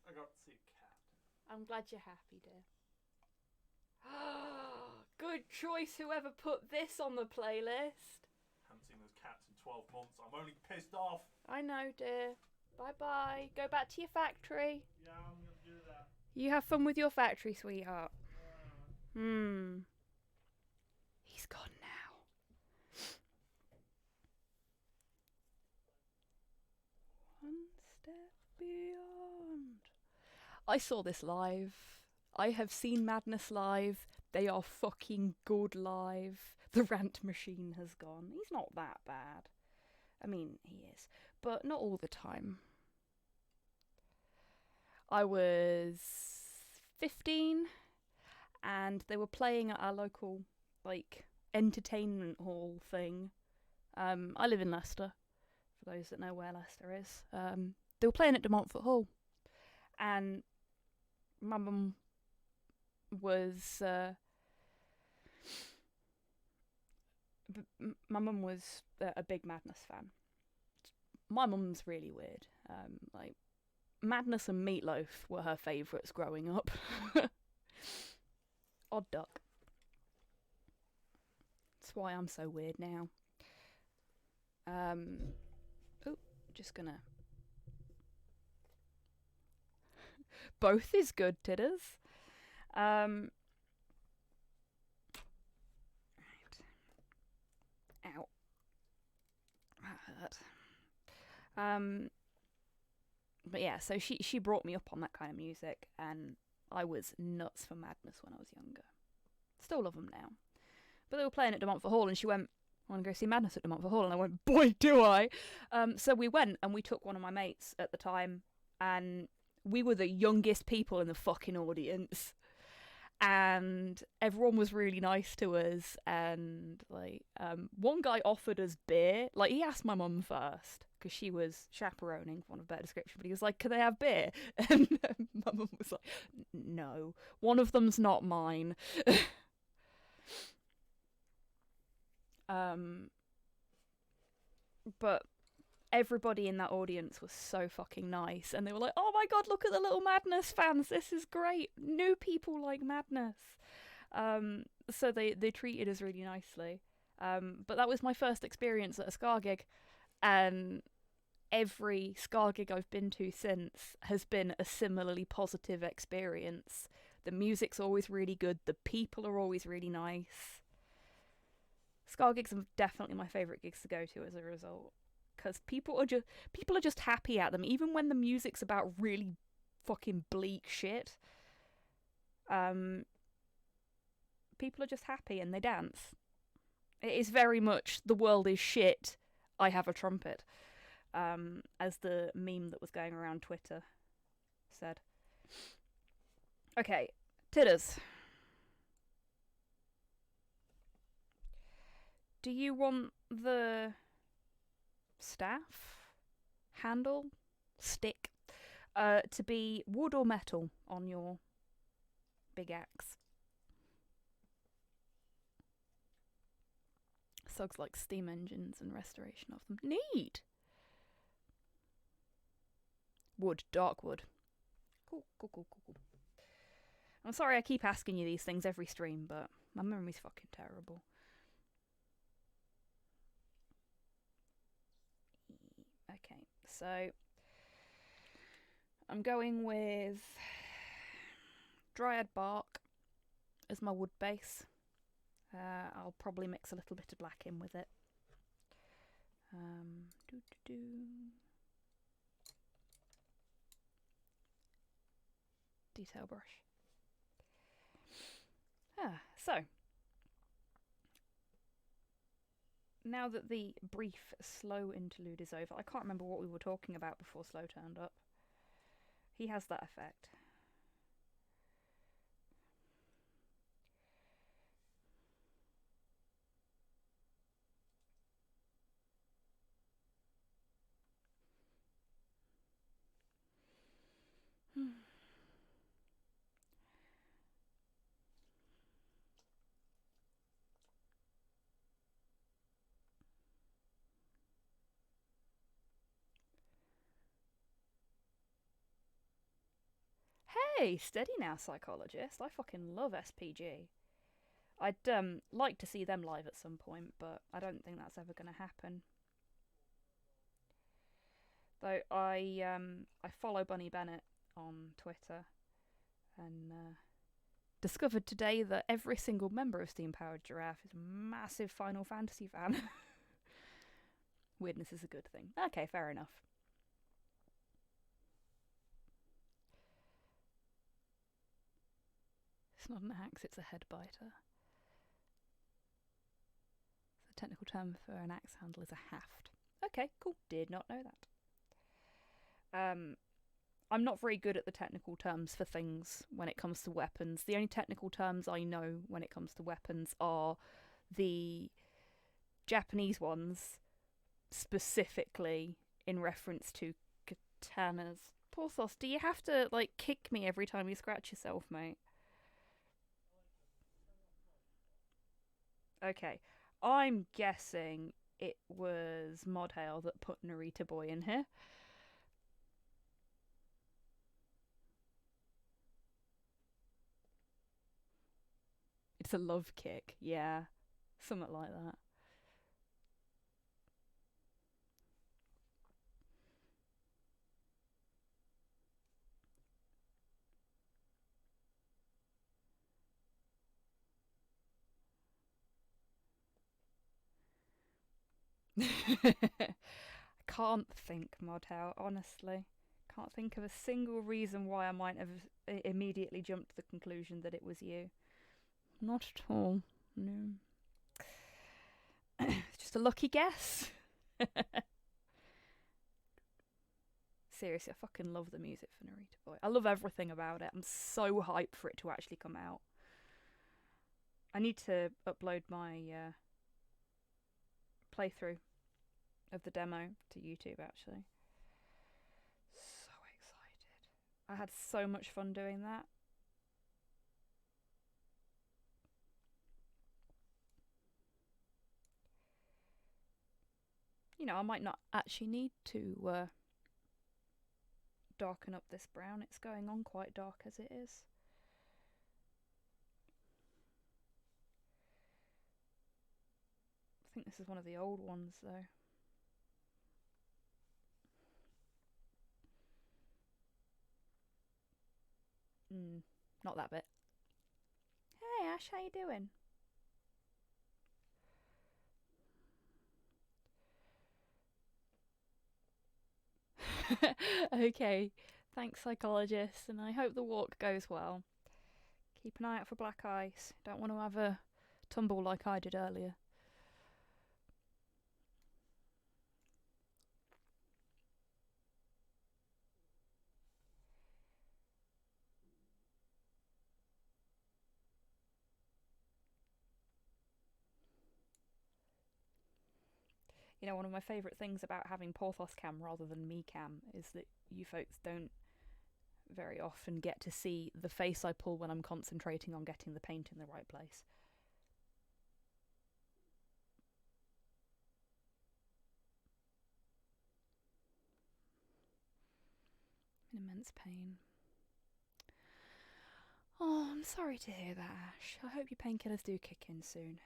I got to see a cat. I'm glad you're happy, dear. Good choice, whoever put this on the playlist. Haven't seen those cats in 12 months. I'm only pissed off. I know, dear. Bye-bye. Go back to your factory. Yeah, I'm gonna do that. You have fun with your factory, sweetheart. He's gone now. One step beyond. I saw this live. I have seen Madness live. They are fucking good live. The rant machine has gone. He's not that bad. I mean, he is. But not all the time. I was 15 and they were playing at our local, like, entertainment hall thing. I live in Leicester, for those that know where Leicester is. They were playing at De Montfort Hall. And my mum was... my mum was a big Madness fan. My mum's really weird. Like, Madness and Meatloaf were her favourites growing up. Odd duck. That's why I'm so weird now. Just gonna... Both is good, Tidders. Right. Ow. That hurt. But yeah, so she brought me up on that kind of music, and I was nuts for Madness when I was younger. Still love them now. But they were playing at De Montfort Hall, and she went, I want to go see Madness at De Montfort Hall. And I went, boy, do I! So we went, and we took one of my mates at the time, and we were the youngest people in the fucking audience. And everyone was really nice to us, and like one guy offered us beer. Like, he asked my mum first because she was chaperoning, for want of a better description, but he was like, can they have beer? And my mum was like, no, one of them's not mine. But everybody in that audience was so fucking nice, and they were like, oh my god, look at the little Madness fans, this is great, new people like Madness. So they treated us really nicely. But that was my first experience at a ska gig, and every ska gig I've been to since has been a similarly positive experience. The music's always really good, the people are always really nice. Ska gigs are definitely my favourite gigs to go to as a result. Because people are just happy at them, even when the music's about really fucking bleak shit. People are just happy and they dance. It is very much the world is shit, I have a trumpet, as the meme that was going around Twitter said. Okay, Tidders. Do you want the staff, handle, stick, to be wood or metal on your big axe? Sugs like steam engines and restoration of them. Neat! Wood, dark wood. Cool. I'm sorry I keep asking you these things every stream, but my memory's fucking terrible. Okay, so I'm going with dryad bark as my wood base. I'll probably mix a little bit of black in with it. Detail brush. So now that the brief slow interlude is over, I can't remember what we were talking about before Slow turned up. He has that effect. Hey, steady now, psychologist. I fucking love SPG. I'd like to see them live at some point, but I don't think that's ever going to happen. Though I follow Bunny Bennett on Twitter, and discovered today that every single member of Steam Powered Giraffe is a massive Final Fantasy fan. Weirdness is a good thing. Okay, fair enough. It's not an axe, it's a head biter. The technical term for an axe handle is a haft. Okay, cool. Did not know that. I'm not very good at the technical terms for things when it comes to weapons. The only technical terms I know when it comes to weapons are the Japanese ones, specifically in reference to katanas. Porthos, do you have to, like, kick me every time you scratch yourself, mate? Okay. I'm guessing it was Modhail that put Narita Boy in here. It's a love kick, yeah. Something like that. I can't think, Modhail, honestly. Can't think of a single reason why I might have immediately jumped to the conclusion that it was you. Not at all. No. It's just a lucky guess. Seriously, I fucking love the music for Narita Boy. I love everything about it. I'm so hyped for it to actually come out. I need to upload my playthrough of the demo to YouTube, actually. So excited. I had so much fun doing that. You know, I might not actually need to darken up this brown. It's going on quite dark as it is. I think this is one of the old ones, though. Not that bit. Hey Ash, how you doing? Okay, thanks, psychologist, and I hope the walk goes well. Keep an eye out for black ice. Don't want to have a tumble like I did earlier. You know, one of my favourite things about having Porthos cam rather than me cam is that you folks don't very often get to see the face I pull when I'm concentrating on getting the paint in the right place. In immense pain. Oh, I'm sorry to hear that, Ash. I hope your painkillers do kick in soon.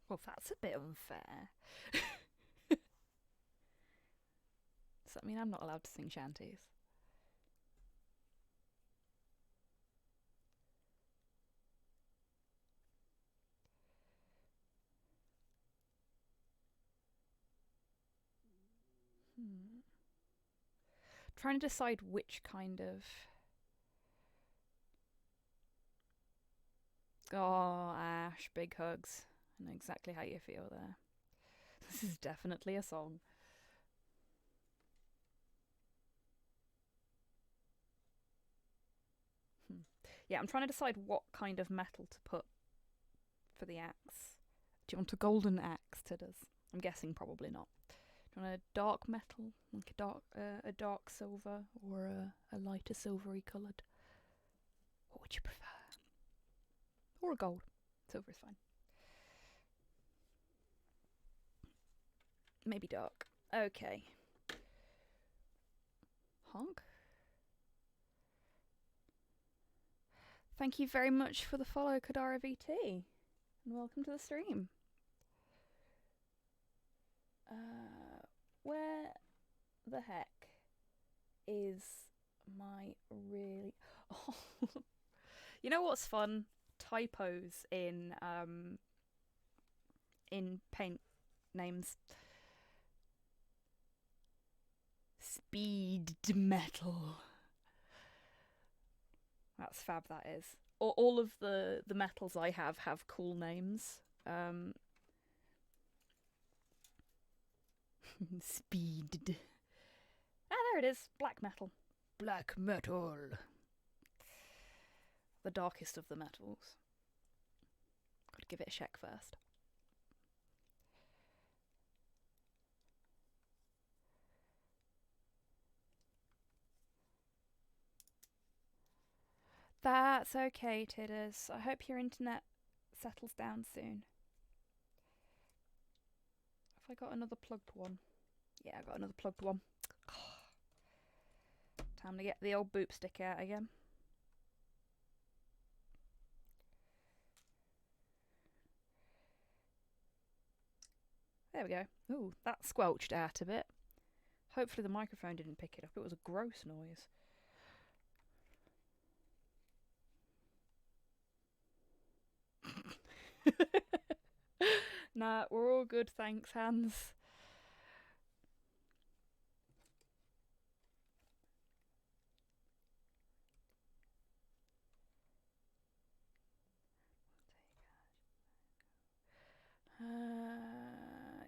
Well, that's a bit unfair. Does that mean I'm not allowed to sing shanties? Trying to decide which kind of... Oh, Ash, big hugs. I know exactly how you feel there. This is definitely a song. Yeah, I'm trying to decide what kind of metal to put for the axe? Do you want a golden axe, Tidders? I'm guessing probably not. Do you want a dark metal, like a dark silver, or a lighter silvery coloured? What would you prefer? Or a gold? Silver is fine. Maybe dark. Okay. Honk. Thank you very much for the follow, Kadara VT, and welcome to the stream. Where the heck is my really... Oh. You know what's fun? Typos in paint names. Speed metal. That's fab, that is. All of the metals I have cool names. Speed. Ah, there it is. Black metal. Black metal. The darkest of the metals. Gotta give it a check first. That's okay, Tidders. I hope your internet settles down soon. Have I got another plugged one? Yeah, I got another plugged one. Time to get the old boop stick out again. There we go. Ooh, that squelched out a bit. Hopefully the microphone didn't pick it up. It was a gross noise. Nah, we're all good, thanks, Hans.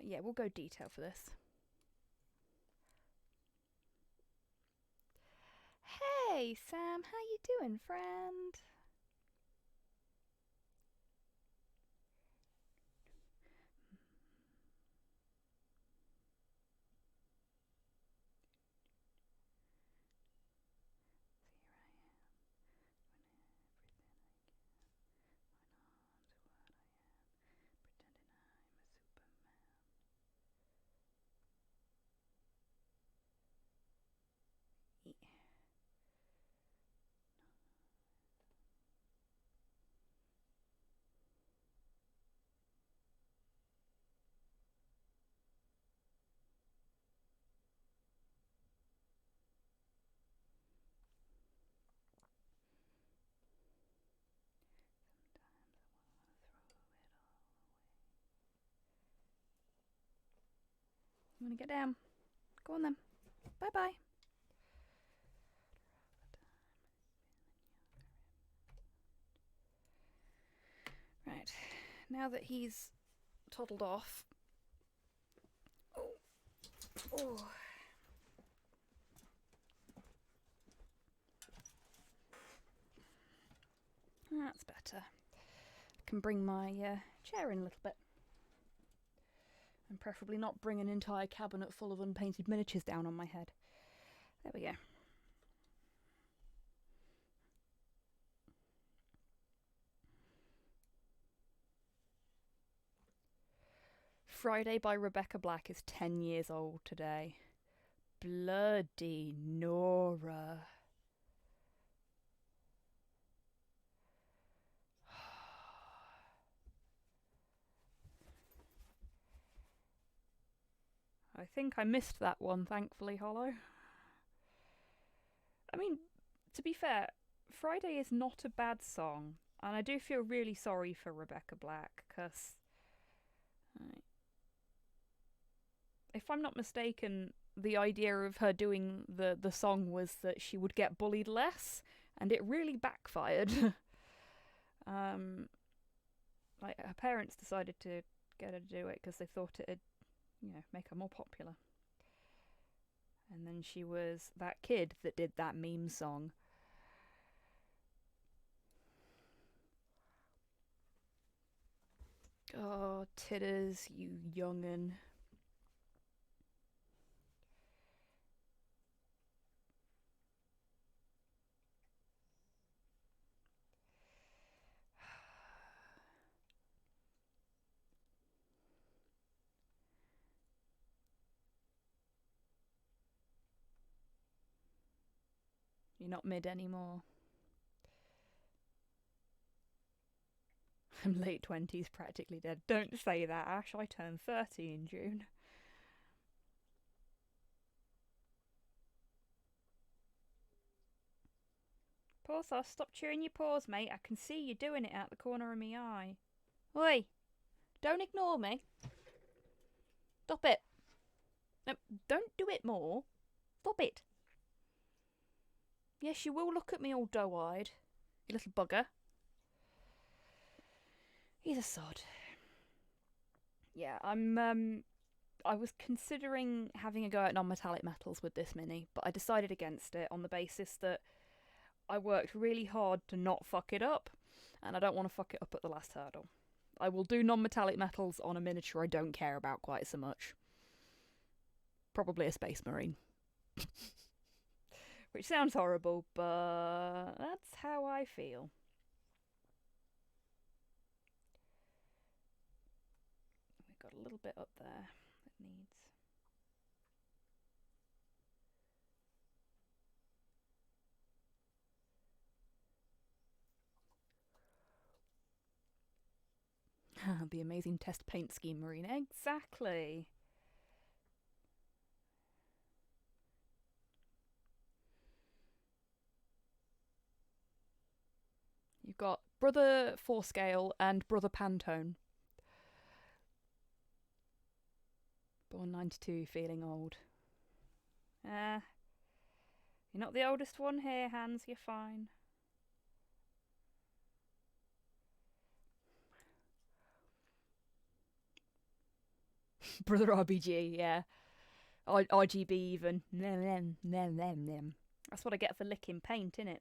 Yeah, we'll go detail for this. Hey, Sam, how you doing, friend? You want to get down? Go on then. Bye bye. Right, now that he's toddled off. Oh. That's better. I can bring my chair in a little bit. And preferably not bring an entire cabinet full of unpainted miniatures down on my head. There we go. Friday by Rebecca Black is 10 years old today. Bloody Nora. I think I missed that one, thankfully, Hollow. I mean, to be fair, Friday is not a bad song, and I do feel really sorry for Rebecca Black, because if I'm not mistaken, the idea of her doing the song was that she would get bullied less, and it really backfired. Like, her parents decided to get her to do it because they thought it'd, make her more popular. And then she was that kid that did that meme song. Oh, Tidders, you young'un. You're not mid anymore. I'm late 20s, practically dead. Don't say that, Ash. I turn 30 in June. Porthos, stop chewing your paws, mate. I can see you doing it out the corner of my eye. Oi! Don't ignore me. Stop it. No, don't do it more. Stop it. Yes, you will look at me all doe-eyed. You little bugger. He's a sod. Yeah, I was considering having a go at non-metallic metals with this mini, but I decided against it on the basis that I worked really hard to not fuck it up, and I don't want to fuck it up at the last hurdle. I will do non-metallic metals on a miniature I don't care about quite so much. Probably a Space Marine. Which sounds horrible, but that's how I feel. We've got a little bit up there that needs... the amazing test paint scheme, Marine. Exactly. You've got Brother Forescale and Brother Pantone. Born 92, feeling old. You're not the oldest one here, Hans. You're fine. Brother RBG, yeah. RGB even. That's what I get for licking paint, innit?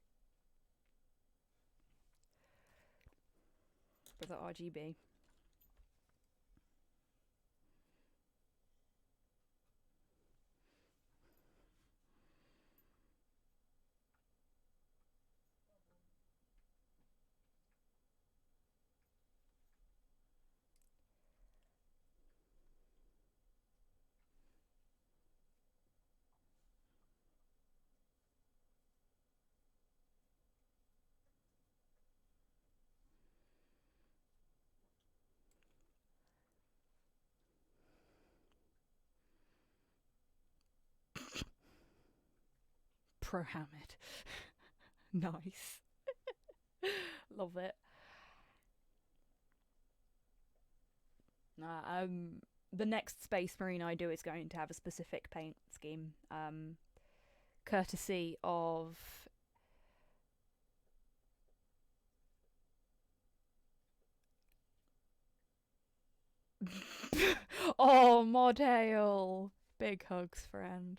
Brother RGB. Pro Hamid. Nice. Love it. The next Space Marine I do is going to have a specific paint scheme, courtesy of oh, Modale. Big hugs, friend.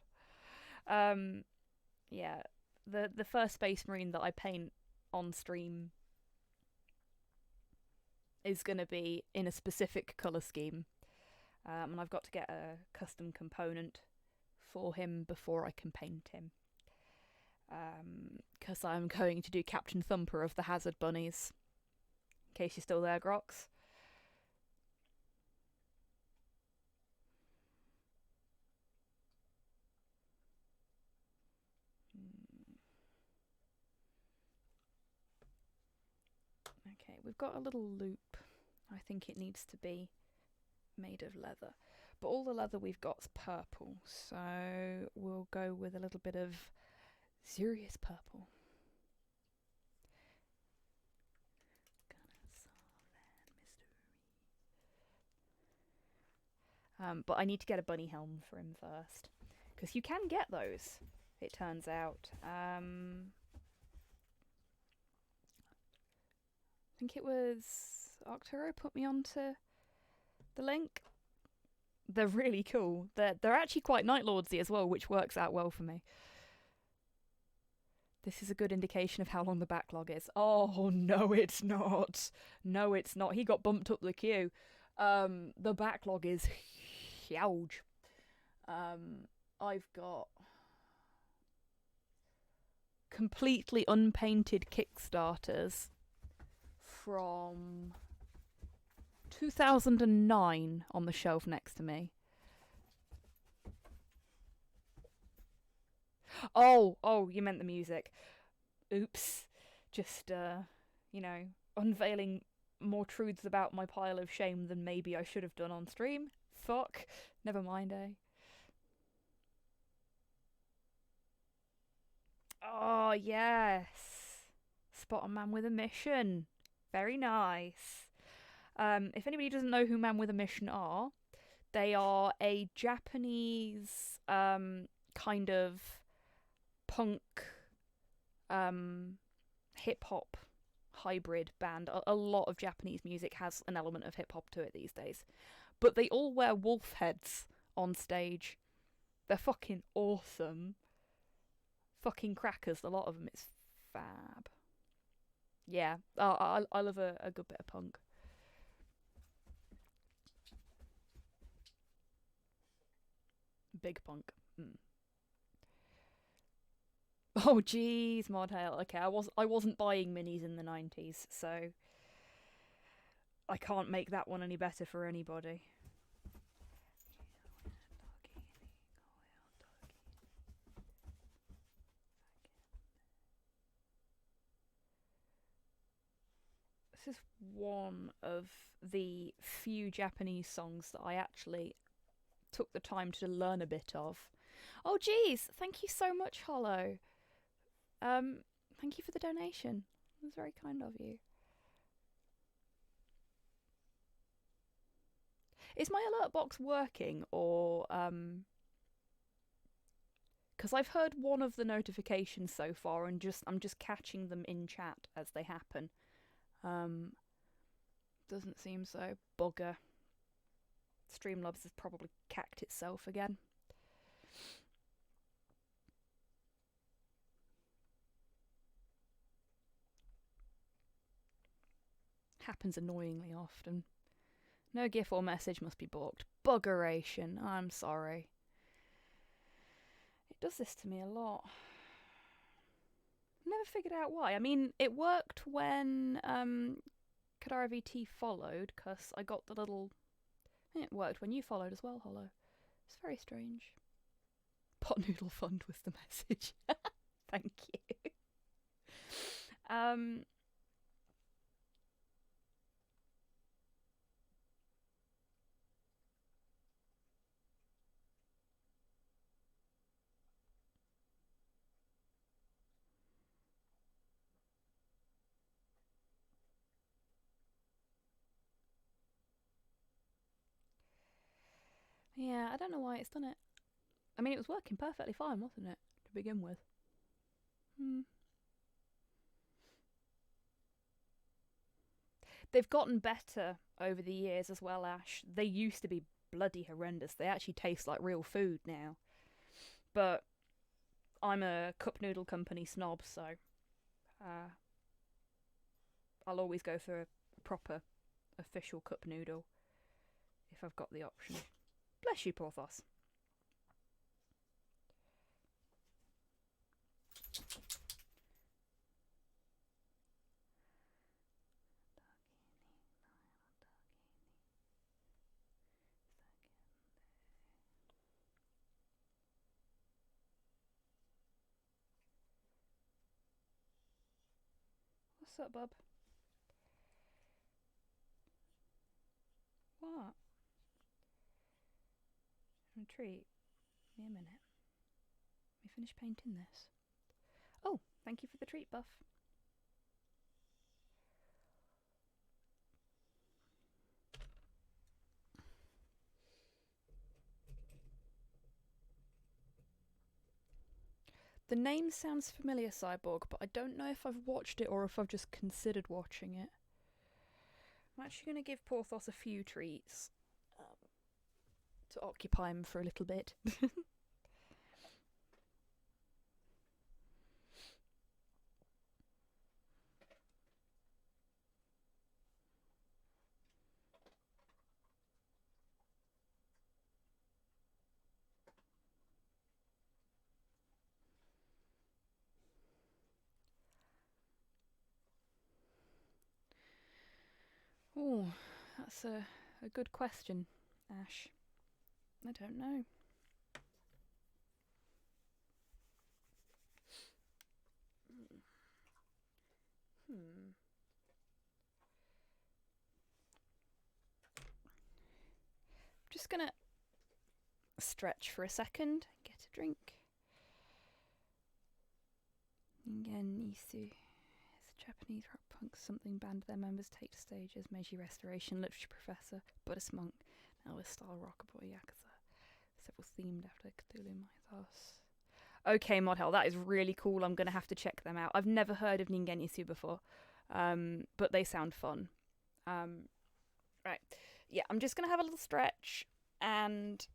Yeah, the first Space Marine that I paint on stream is going to be in a specific colour scheme. And I've got to get a custom component for him before I can paint him. Because I'm going to do Captain Thumper of the Hazard Bunnies. In case you're still there, Grox. Okay, we've got a little loop. I think it needs to be made of leather. But all the leather we've got's purple, so we'll go with a little bit of Sirius purple. But I need to get a bunny helm for him first, because you can get those, it turns out. I think it was Arcturo put me onto the link. They're really cool. They're actually quite Night Lordsy as well, which works out well for me. This is a good indication of how long the backlog is. Oh, no, it's not. No, it's not. He got bumped up the queue. The backlog is huge. I've got completely unpainted Kickstarters from 2009 on the shelf next to me. Oh, you meant the music. Oops. Just, unveiling more truths about my pile of shame than maybe I should have done on stream. Fuck. Never mind, eh? Oh, yes. Spot a Man with a Mission. Very nice. If anybody doesn't know who Man with a Mission are, they are a Japanese kind of punk hip hop hybrid band. A lot of Japanese music has an element of hip hop to it these days. But they all wear wolf heads on stage. They're fucking awesome. Fucking crackers, a lot of them. It's fab. Yeah, I love a good bit of punk. Big punk. Oh jeez, Modhail. Okay, I wasn't buying minis in the 90s, so I can't make that one any better for anybody. This is one of the few Japanese songs that I actually took the time to learn a bit of. Oh geez, thank you so much, Hollow. Thank you for the donation. It was very kind of you. Is my alert box working, or because I've heard one of the notifications so far, and I'm just catching them in chat as they happen. Doesn't seem so. Bugger. Streamlabs has probably cacked itself again. Happens annoyingly often. No GIF or message must be balked. Buggeration. I'm sorry. It does this to me a lot. Never figured out why. I mean, it worked when Kadara VT followed, because I got the little... It worked when you followed as well, Hollow. It's very strange. Pot Noodle Fund was the message. Thank you. Yeah, I don't know why it's done it. I mean, it was working perfectly fine, wasn't it, to begin with? They've gotten better over the years as well, Ash. They used to be bloody horrendous. They actually taste like real food now. But I'm a cup noodle company snob, so I'll always go for a proper official cup noodle if I've got the option. Bless you, Porthos. What's up, bub? What? A treat. Give me a minute. Let me finish painting this. Oh, thank you for the treat, Buff. The name sounds familiar, Cyborg, but I don't know if I've watched it or if I've just considered watching it. I'm actually going to give Porthos a few treats to occupy him for a little bit. Oh, that's a good question, Ash. I don't know. Hmm. Just gonna stretch for a second, get a drink. Again, Isu. It's a Japanese rock punk something band. Their members take to stage as Meiji Restoration, literature professor, Buddhist monk, Elvis style rockaboy yakuza. Several themed after Cthulhu mythos. Okay, Modhel, that is really cool. I'm going to have to check them out. I've never heard of Ningen Isu before, but they sound fun. Right. Yeah, I'm just going to have a little stretch and...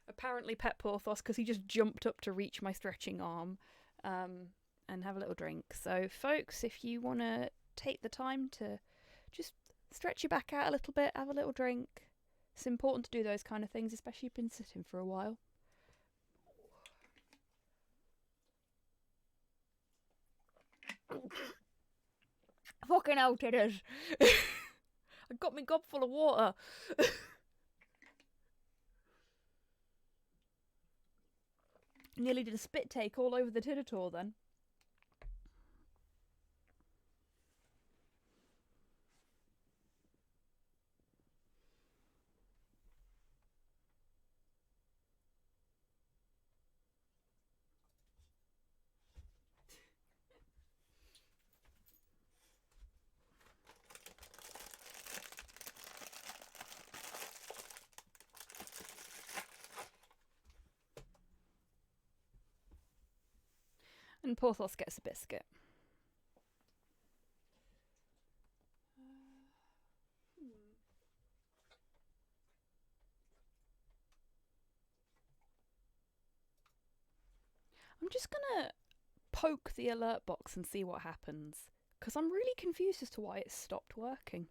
apparently pet Porthos because he just jumped up to reach my stretching arm and have a little drink. So, folks, if you want to take the time to just stretch your back out a little bit, have a little drink. It's important to do those kind of things, especially if you've been sitting for a while. Fucking hell, Tidders. I got me gob full of water. Nearly did a spit take all over the Tiddertaur then. And Porthos gets a biscuit. I'm just gonna poke the alert box and see what happens, because I'm really confused as to why it stopped working.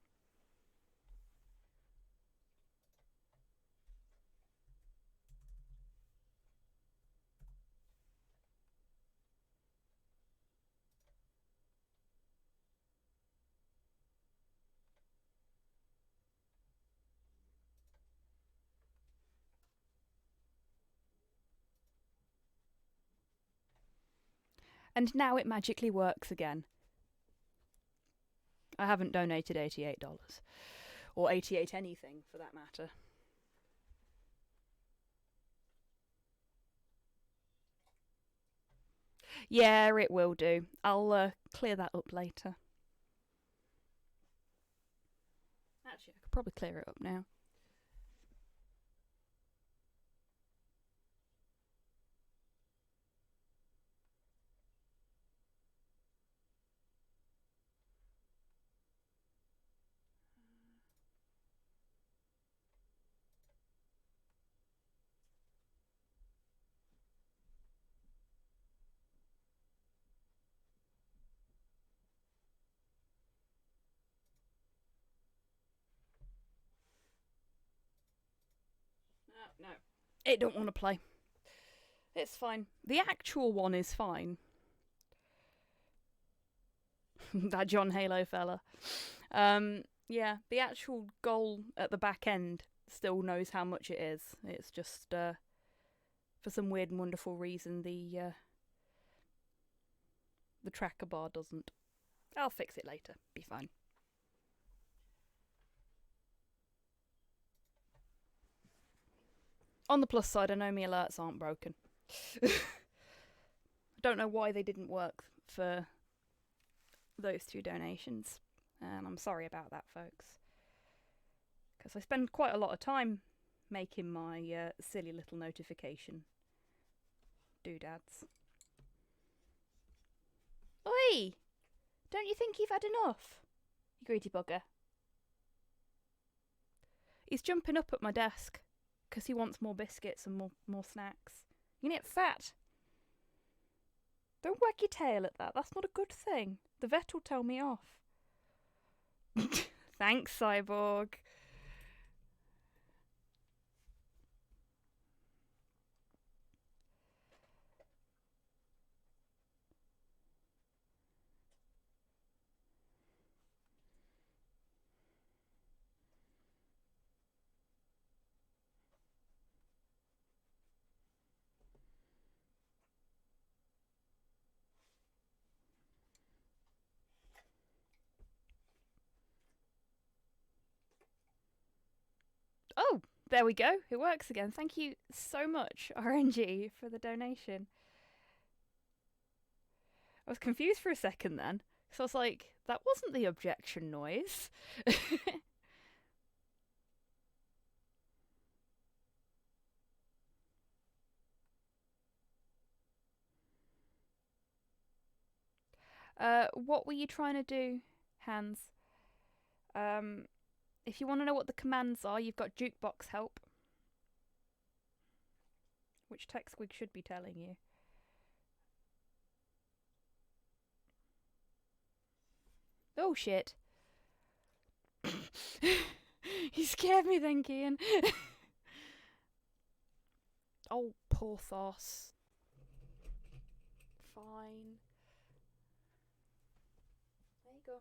And now it magically works again. I haven't donated $88. Or 88 anything, for that matter. Yeah, it will do. I'll clear that up later. Actually, I could probably clear it up now. No. It don't want to play. It's fine. The actual one is fine. That John Halo fella. Yeah, the actual goal at the back end still knows how much it is. It's just, for some weird and wonderful reason, the tracker bar doesn't. I'll fix it later. Be fine. On the plus side, I know my alerts aren't broken. I don't know why they didn't work for those 2 donations. And I'm sorry about that, folks. Because I spend quite a lot of time making my silly little notification doodads. Oi! Don't you think you've had enough? You greedy bugger. He's jumping up at my desk because he wants more biscuits and more snacks. You get fat. Don't wag your tail at that. That's not a good thing. The vet will tell me off. Thanks, Cyborg. Oh, there we go. It works again. Thank you so much, RNG, for the donation. I was confused for a second then. So I was like, that wasn't the objection noise. What were you trying to do, Hans? If you want to know what the commands are, you've got jukebox help, which TechSquig should be telling you. Oh shit. You scared me then, Kian. Oh, Porthos. Fine. There you go.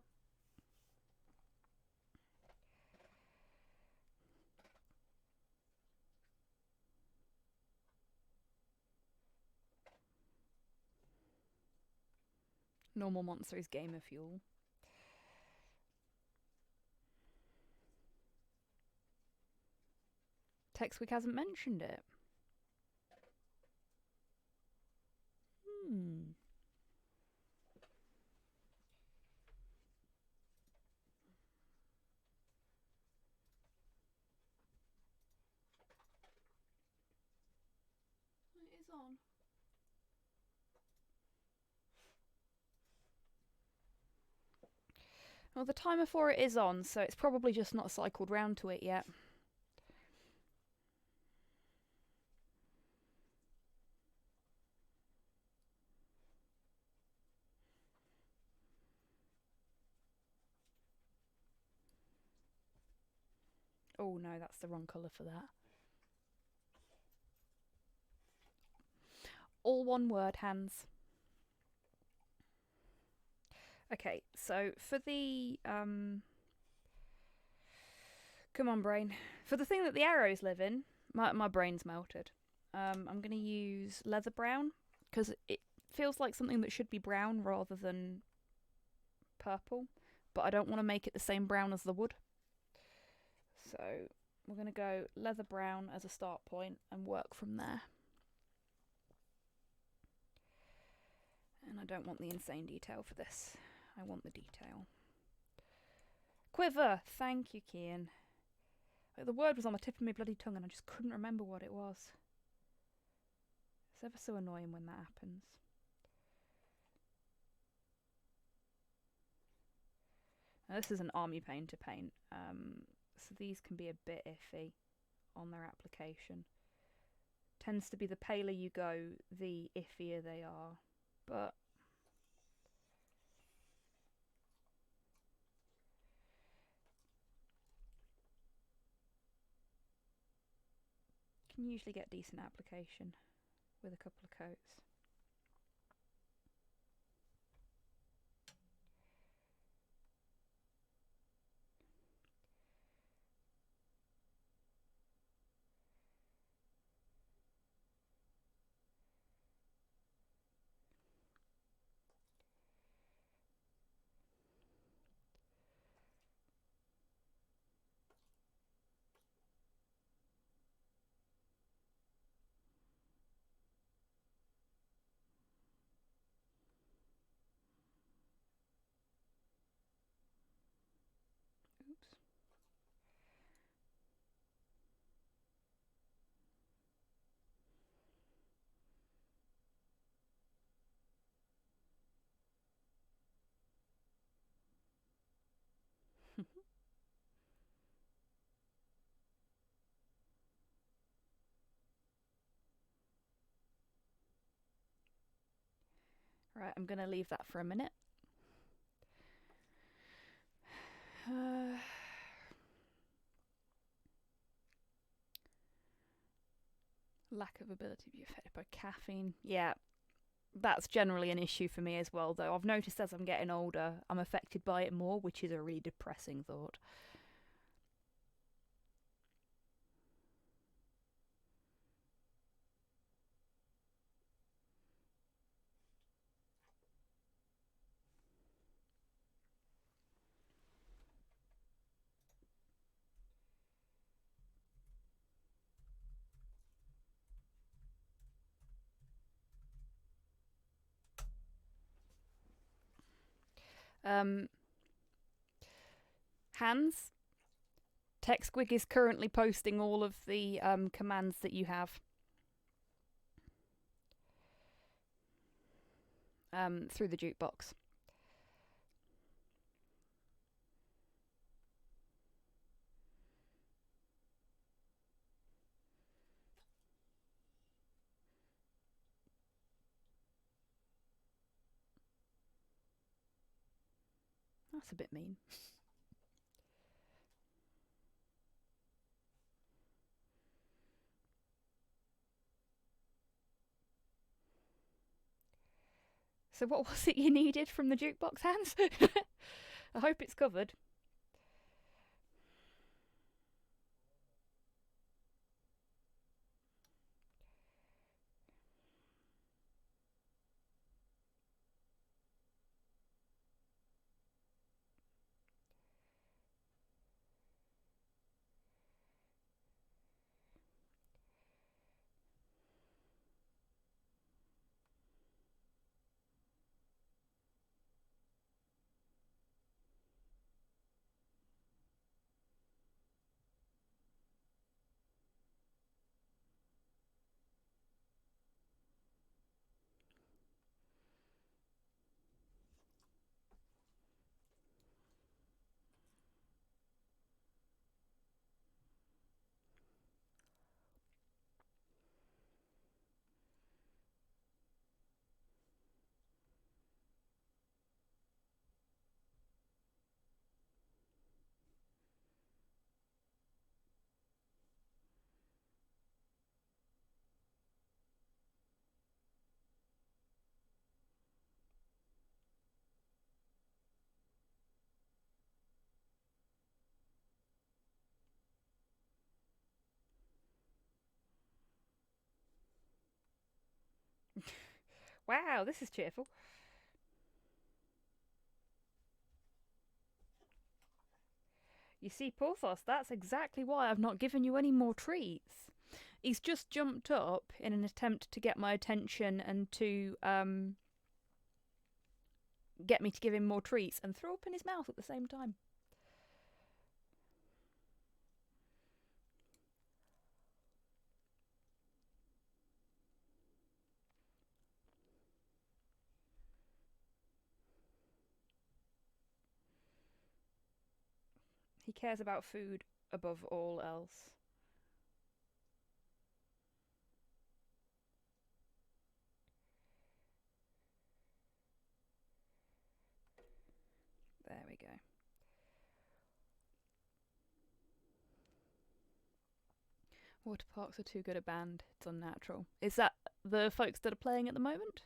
Normal monster is gamer fuel. TechSquig hasn't mentioned it. It is on. Well, the timer for it is on, so it's probably just not cycled round to it yet. Oh no, that's the wrong colour for that. All one word, Hans. Okay, so for the come on, brain. For the thing that the arrows live in, my brain's melted. I'm going to use leather brown because it feels like something that should be brown rather than purple, but I don't want to make it the same brown as the wood. So we're going to go leather brown as a start point and work from there. And I don't want the insane detail for this. I want the detail. Quiver! Thank you, Kian. The word was on the tip of my bloody tongue and I just couldn't remember what it was. It's ever so annoying when that happens. Now, this is an army painter paint, so these can be a bit iffy on their application. Tends to be the paler you go, the iffier they are, but can usually get decent application with a couple of coats. Oops. Right, I'm going to leave that for a minute. Lack of ability to be affected by caffeine. Yeah, that's generally an issue for me as well, though. I've noticed as I'm getting older, I'm affected by it more, which is a really depressing thought. Hans, TechSquig is currently posting all of the commands that you have through the jukebox. That's a bit mean. So what was it you needed from the jukebox, Hans? I hope it's covered. Wow, this is cheerful. You see, Porthos, that's exactly why I've not given you any more treats. He's just jumped up in an attempt to get my attention and to get me to give him more treats and throw up in his mouth at the same time. He cares about food above all else. There we go. Water parks are too good a band. It's unnatural. Is that the folks that are playing at the moment?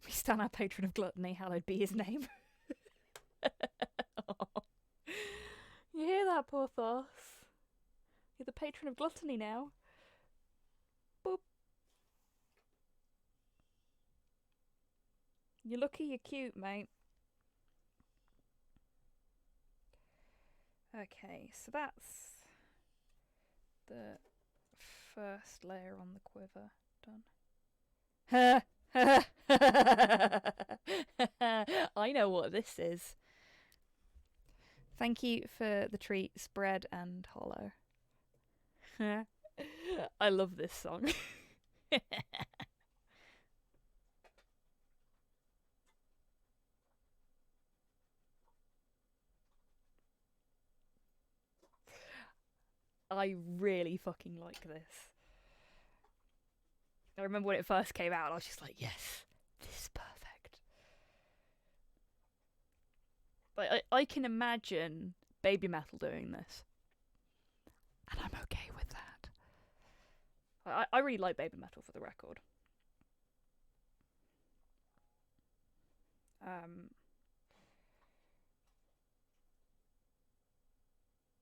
We stand our patron of gluttony, hallowed be his name. Oh. You hear that, Porthos? You're the patron of gluttony now. Boop. You're lucky you're cute, mate. Okay, so that's the first layer on the quiver done. I know what this is. Thank you for the treat, Spread and Hollow. I love this song. I really fucking like this. I remember when it first came out, I was just like, yes, this is perfect. Like, I can imagine Baby Metal doing this. And I'm okay with that. I really like Baby Metal, for the record.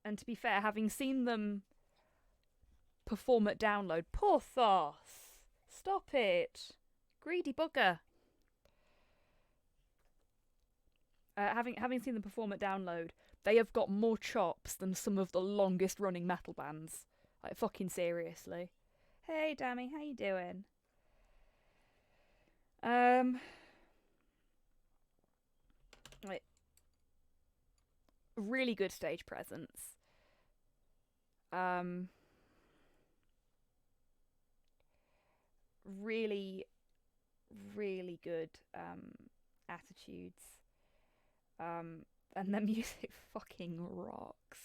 And to be fair, having seen them perform at Download, Porthos! Stop it! Greedy bugger! Having seen them perform at Download, they have got more chops than some of the longest running metal bands. Like, fucking seriously. Hey, Dammy, how you doing? Like, really good stage presence. Really, really good attitudes. And the music fucking rocks.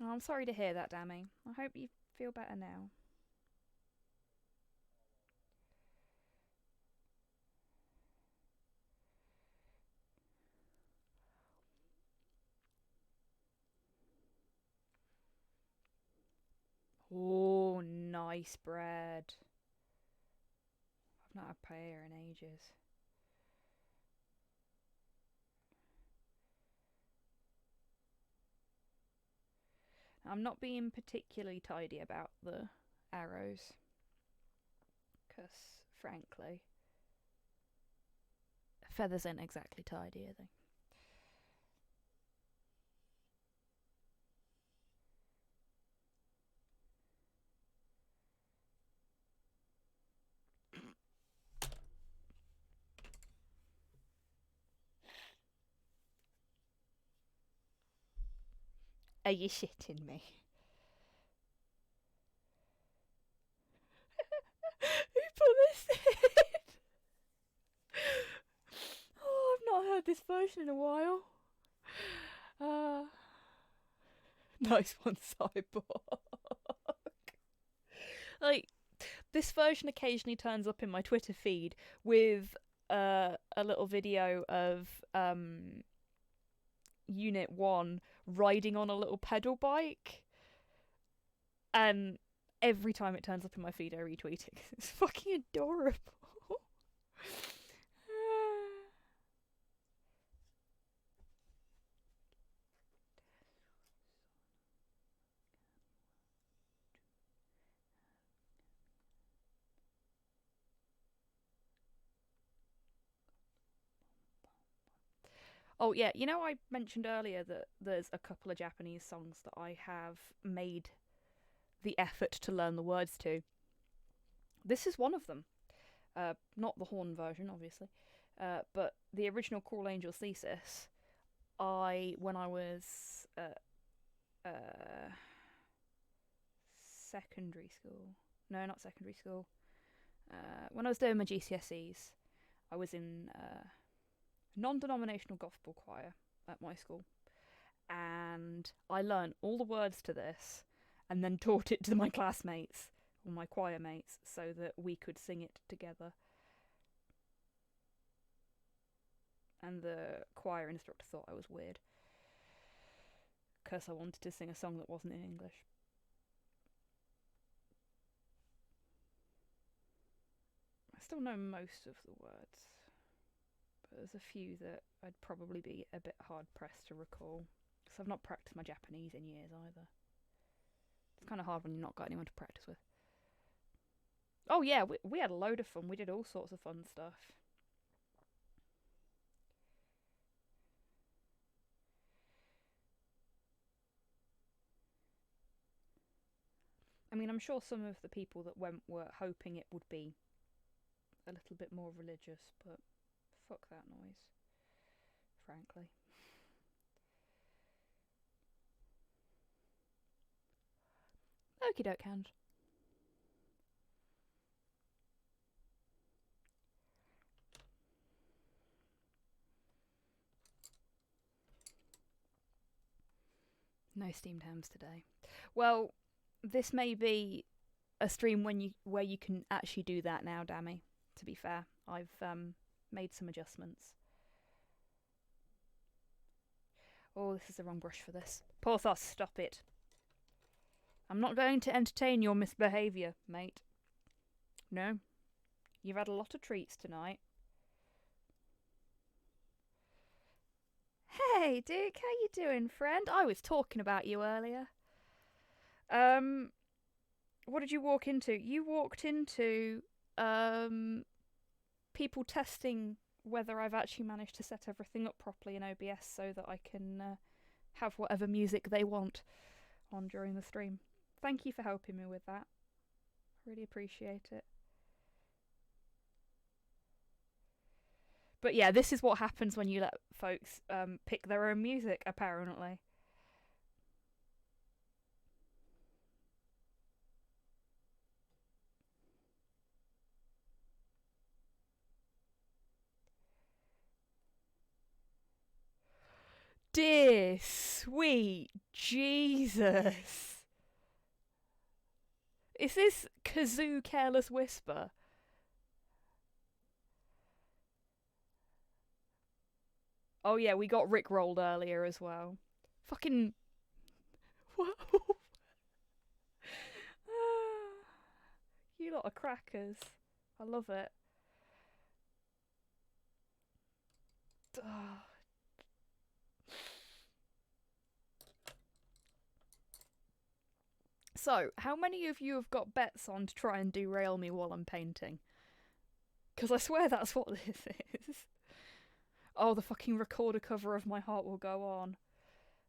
Oh, I'm sorry to hear that, Dammy. I hope you feel better now. Oh, nice bread. I've not had paella in ages. I'm not being particularly tidy about the arrows. Because, frankly, feathers ain't exactly tidy, are they? Are you shitting me? Who put this in? Oh, I've not heard this version in a while. Nice one, Cyborg. Like, this version occasionally turns up in my Twitter feed with a little video of Unit 1 riding on a little pedal bike. And every time it turns up in my feed, I retweet it. It's fucking adorable. Oh yeah, you know I mentioned earlier that there's a couple of Japanese songs that I have made the effort to learn the words to. This is one of them. Not the horn version, obviously, but the original Cruel Angel's Thesis. When I was secondary school. No, not secondary school. When I was doing my GCSEs, I was in non-denominational gospel choir at my school, and I learned all the words to this and then taught it to my classmates or my choir mates so that we could sing it together. And the choir instructor thought I was weird because I wanted to sing a song that wasn't in English. I still know most of the words, but there's a few that I'd probably be a bit hard pressed to recall because I've not practiced my Japanese in years either. It's kind of hard when you've not got anyone to practice with. Oh yeah, we had a load of fun. We did all sorts of fun stuff. I mean, I'm sure some of the people that went were hoping it would be a little bit more religious, but fuck that noise, frankly. Okie doke, hand. No steamed hams today. Well, this may be a stream where you can actually do that now, Dammy. To be fair, I've made some adjustments. Oh, this is the wrong brush for this. Porthos, stop it. I'm not going to entertain your misbehaviour, mate. No. You've had a lot of treats tonight. Hey, Dick, how you doing, friend? I was talking about you earlier. What did you walk into? You walked into, people testing whether I've actually managed to set everything up properly in OBS so that I can have whatever music they want on during the stream. Thank you for helping me with that. Really appreciate it. But yeah, this is what happens when you let folks pick their own music, apparently. Dear sweet Jesus. Is this Kazoo Careless Whisper? Oh yeah, we got rickrolled earlier as well. Fucking... Whoa. You lot are crackers. I love it. So, how many of you have got bets on to try and derail me while I'm painting? Because I swear that's what this is. Oh, the fucking recorder cover of My Heart Will Go On.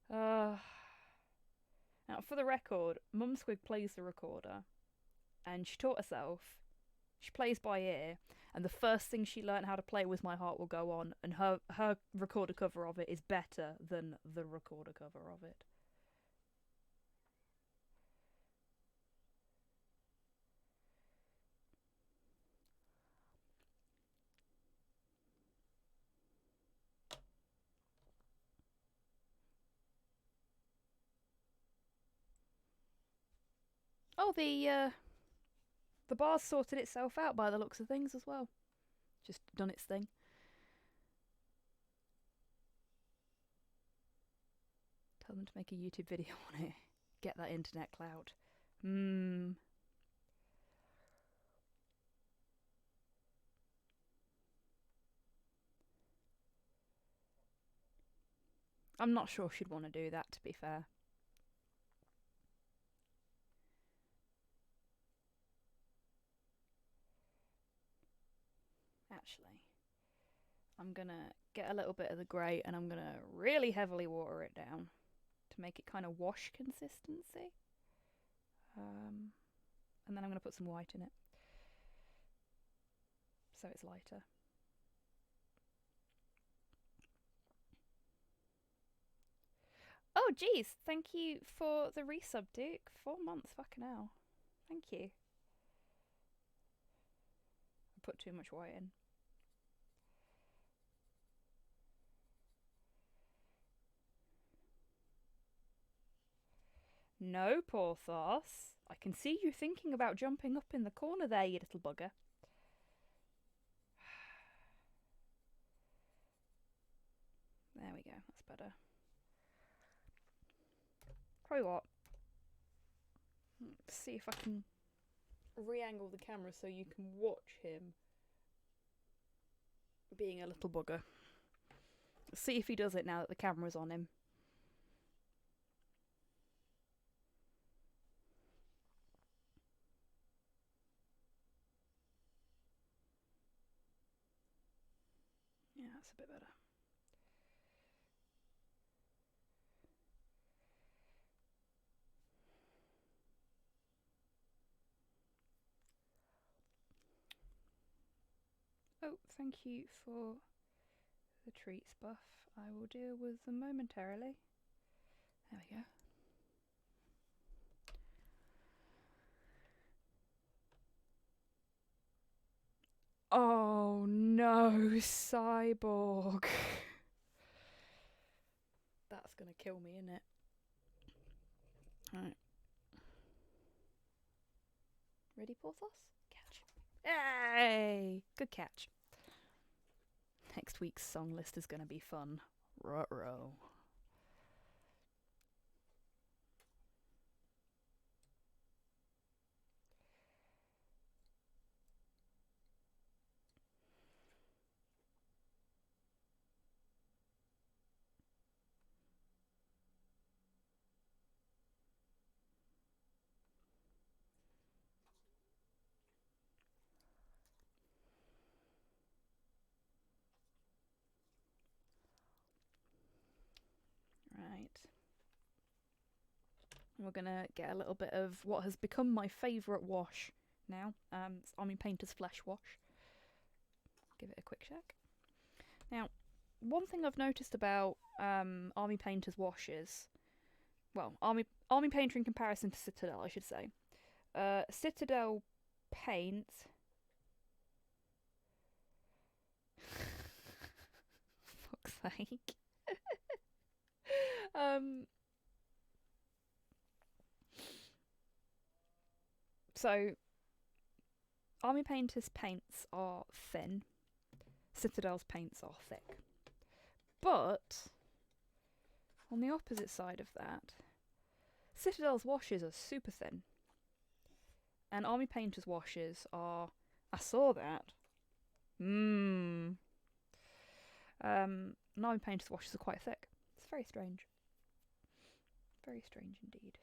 Now, for the record, Mum Squig plays the recorder, and she taught herself. She plays by ear, and the first thing she learnt how to play was My Heart Will Go On, and her recorder cover of it is better than the recorder cover of it. Oh, the bar's sorted itself out by the looks of things as well. Just done its thing. Tell them to make a YouTube video on it. Get that internet clout. I'm not sure she'd want to do that, to be fair. Actually, I'm gonna get a little bit of the grey and I'm gonna really heavily water it down to make it kind of wash consistency. And then I'm gonna put some white in it so it's lighter. Oh, geez, thank you for the resub, Duke. 4 months, fucking hell. Thank you. I put too much white in. No, Porthos. I can see you thinking about jumping up in the corner there, you little bugger. There we go, that's better. Probably what? Let's see if I can re-angle the camera so you can watch him being a little bugger. Let's see if he does it now that the camera's on him. Yeah, that's a bit better. Oh, thank you for the treats, Buff. I will deal with them momentarily. There we go. Oh no, Cyborg. That's gonna kill me, isn't it? Alright. Ready, Porthos? Catch. Hey! Good catch. Next week's song list is gonna be fun. Ruh-roh. We're going to get a little bit of what has become my favourite wash now. It's Army Painter's Flesh Wash. Give it a quick check. Now, one thing I've noticed about Army Painter's washes, well, Army Painter in comparison to Citadel, I should say. Citadel paint... Fuck's sake. So, Army Painter's paints are thin. Citadel's paints are thick. But, on the opposite side of that, Citadel's washes are super thin. And Army Painter's washes are... I saw that. And Army Painter's washes are quite thick. It's very strange. Very strange indeed.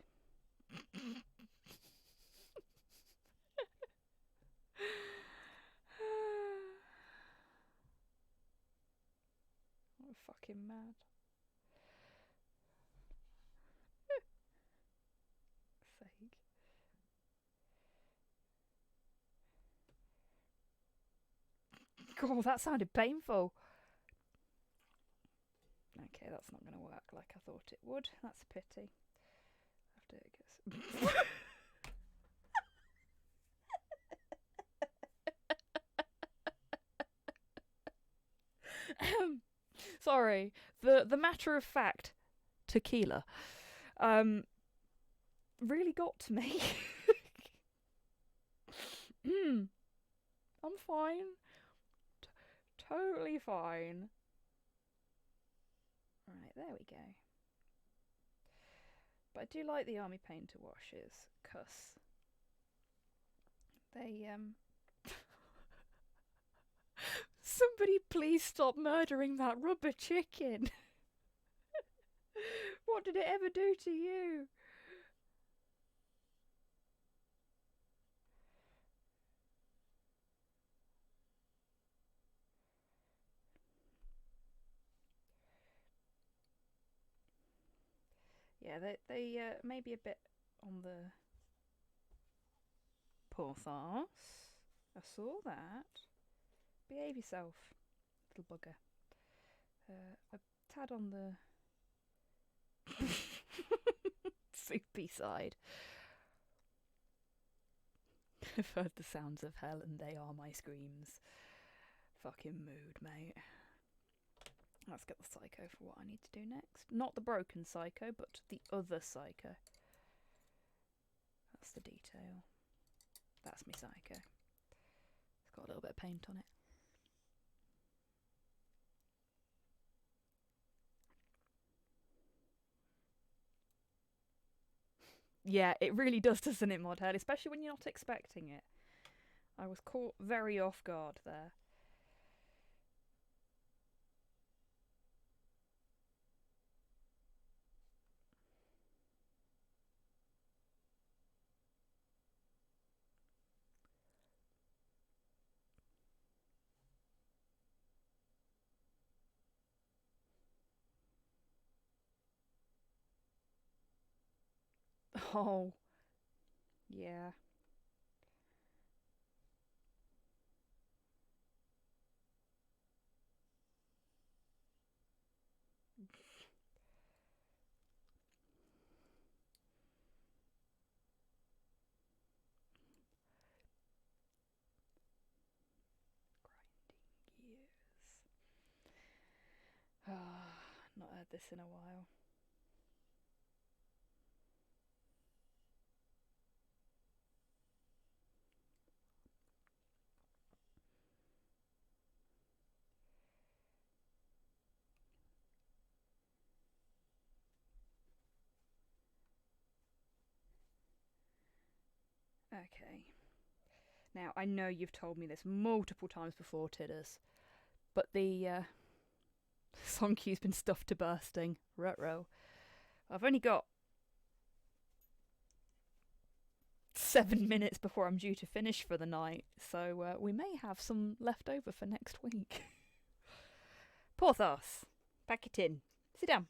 I'm fucking mad. Sake. God, that sounded painful. Okay, that's not going to work like I thought it would. That's a pity. After it gets... Sorry. The matter of fact tequila really got to me. I'm fine. Totally fine. Right, there we go. But I do like the Army Painter washes, 'cause they somebody please stop murdering that rubber chicken. What did it ever do to you? Yeah, they may be a bit on the Porthos. I saw that. Behave yourself, little bugger. A tad on the soupy side. I've heard the sounds of hell and they are my screams. Fucking mood, mate. Let's get the Psycho for what I need to do next. Not the broken Psycho, but the other Psycho. That's the detail. That's my Psycho. It's got a little bit of paint on it. Yeah, it really does, doesn't it, Modhead? Especially when you're not expecting it. I was caught very off guard there. Oh, yeah. Grinding gears. Not heard this in a while. Okay. Now, I know you've told me this multiple times before, Tidders, but the song queue's been stuffed to bursting. Ruh-roh. I've only got 7 minutes before I'm due to finish for the night, so we may have some left over for next week. Porthos, pack it in. Sit down.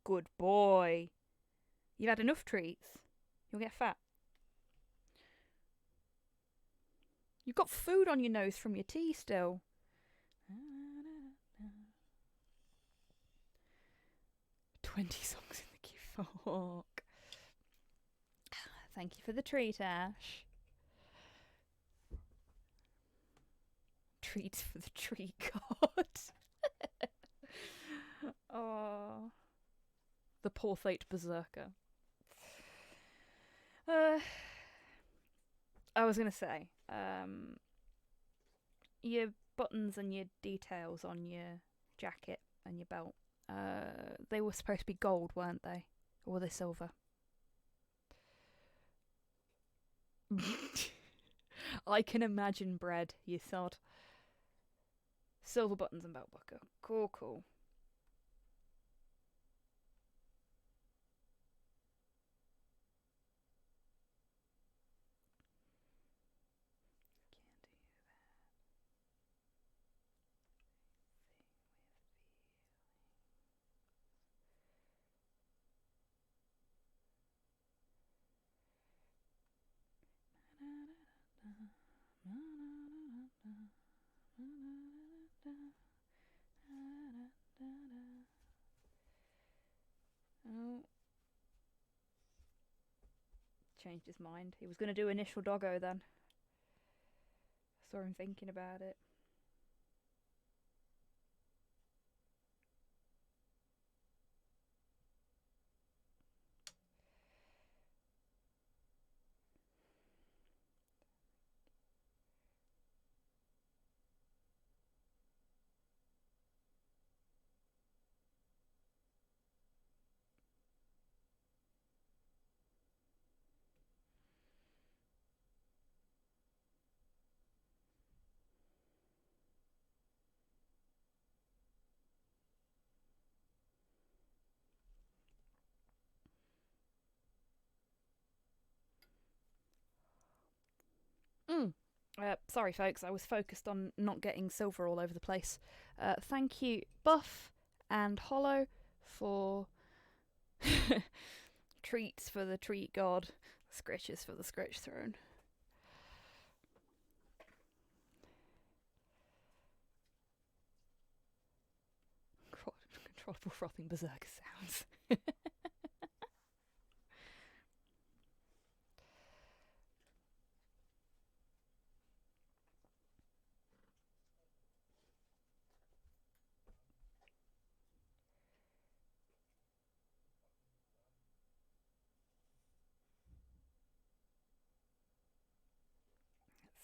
Good boy. You've had enough treats. You'll get fat. You've got food on your nose from your tea still. 20 songs in the key fork. Thank you for the treat, Ash. Treats for the tree god. Oh, the poor fate berserker. I was gonna say, your buttons and your details on your jacket and your belt, they were supposed to be gold, weren't they? Or were they silver? I can imagine bread, you sod. Silver buttons and belt buckle. Cool, cool. Oh. Changed his mind. He was going to do initial doggo then. Saw him thinking about it. Sorry, folks. I was focused on not getting silver all over the place. Thank you, Buff and Hollow, for treats for the treat god, scritches for the scritch throne. Controllable frothing berserker sounds.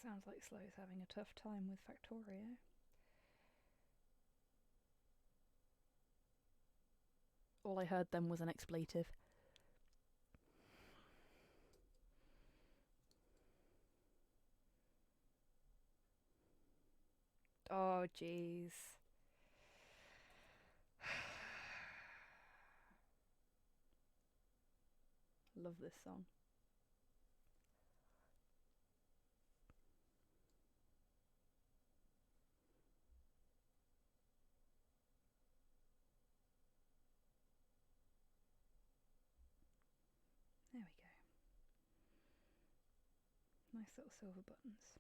Sounds like Slow's having a tough time with Factorio. All I heard then was an expletive. Oh, jeez. Love this song. There we go. Nice little silver buttons.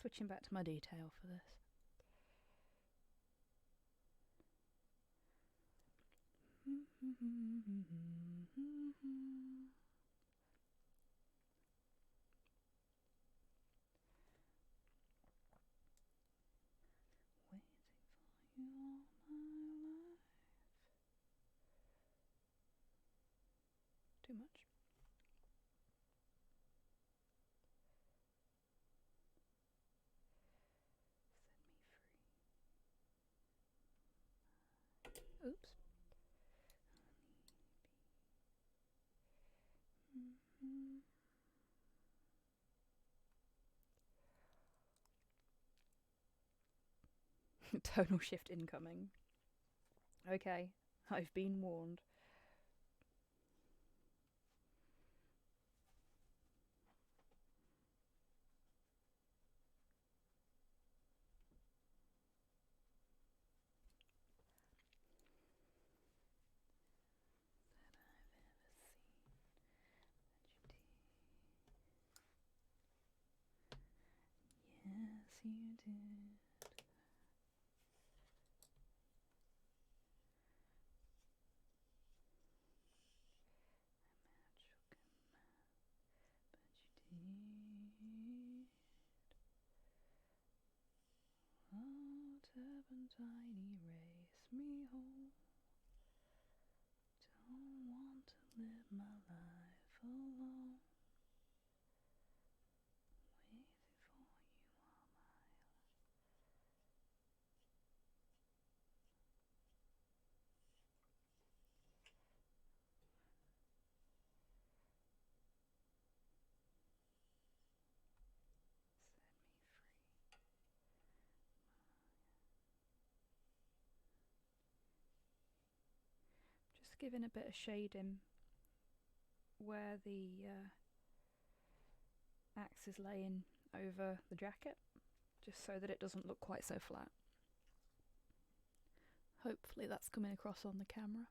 Switching back to my detail for this. Too much. Oops. Tonal shift incoming. Okay, I've been warned. Yes, you did. Tiny race me home. Don't want to live my life alone. Waiting for you all my life. Just giving a bit of shading where the axe is laying over the jacket, just so that it doesn't look quite so flat. Hopefully that's coming across on the camera.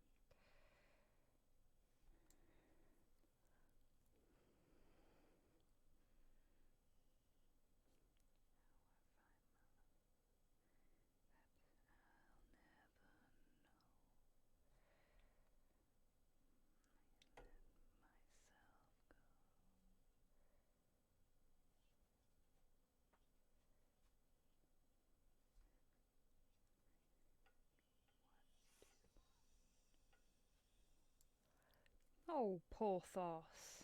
Oh, Porthos.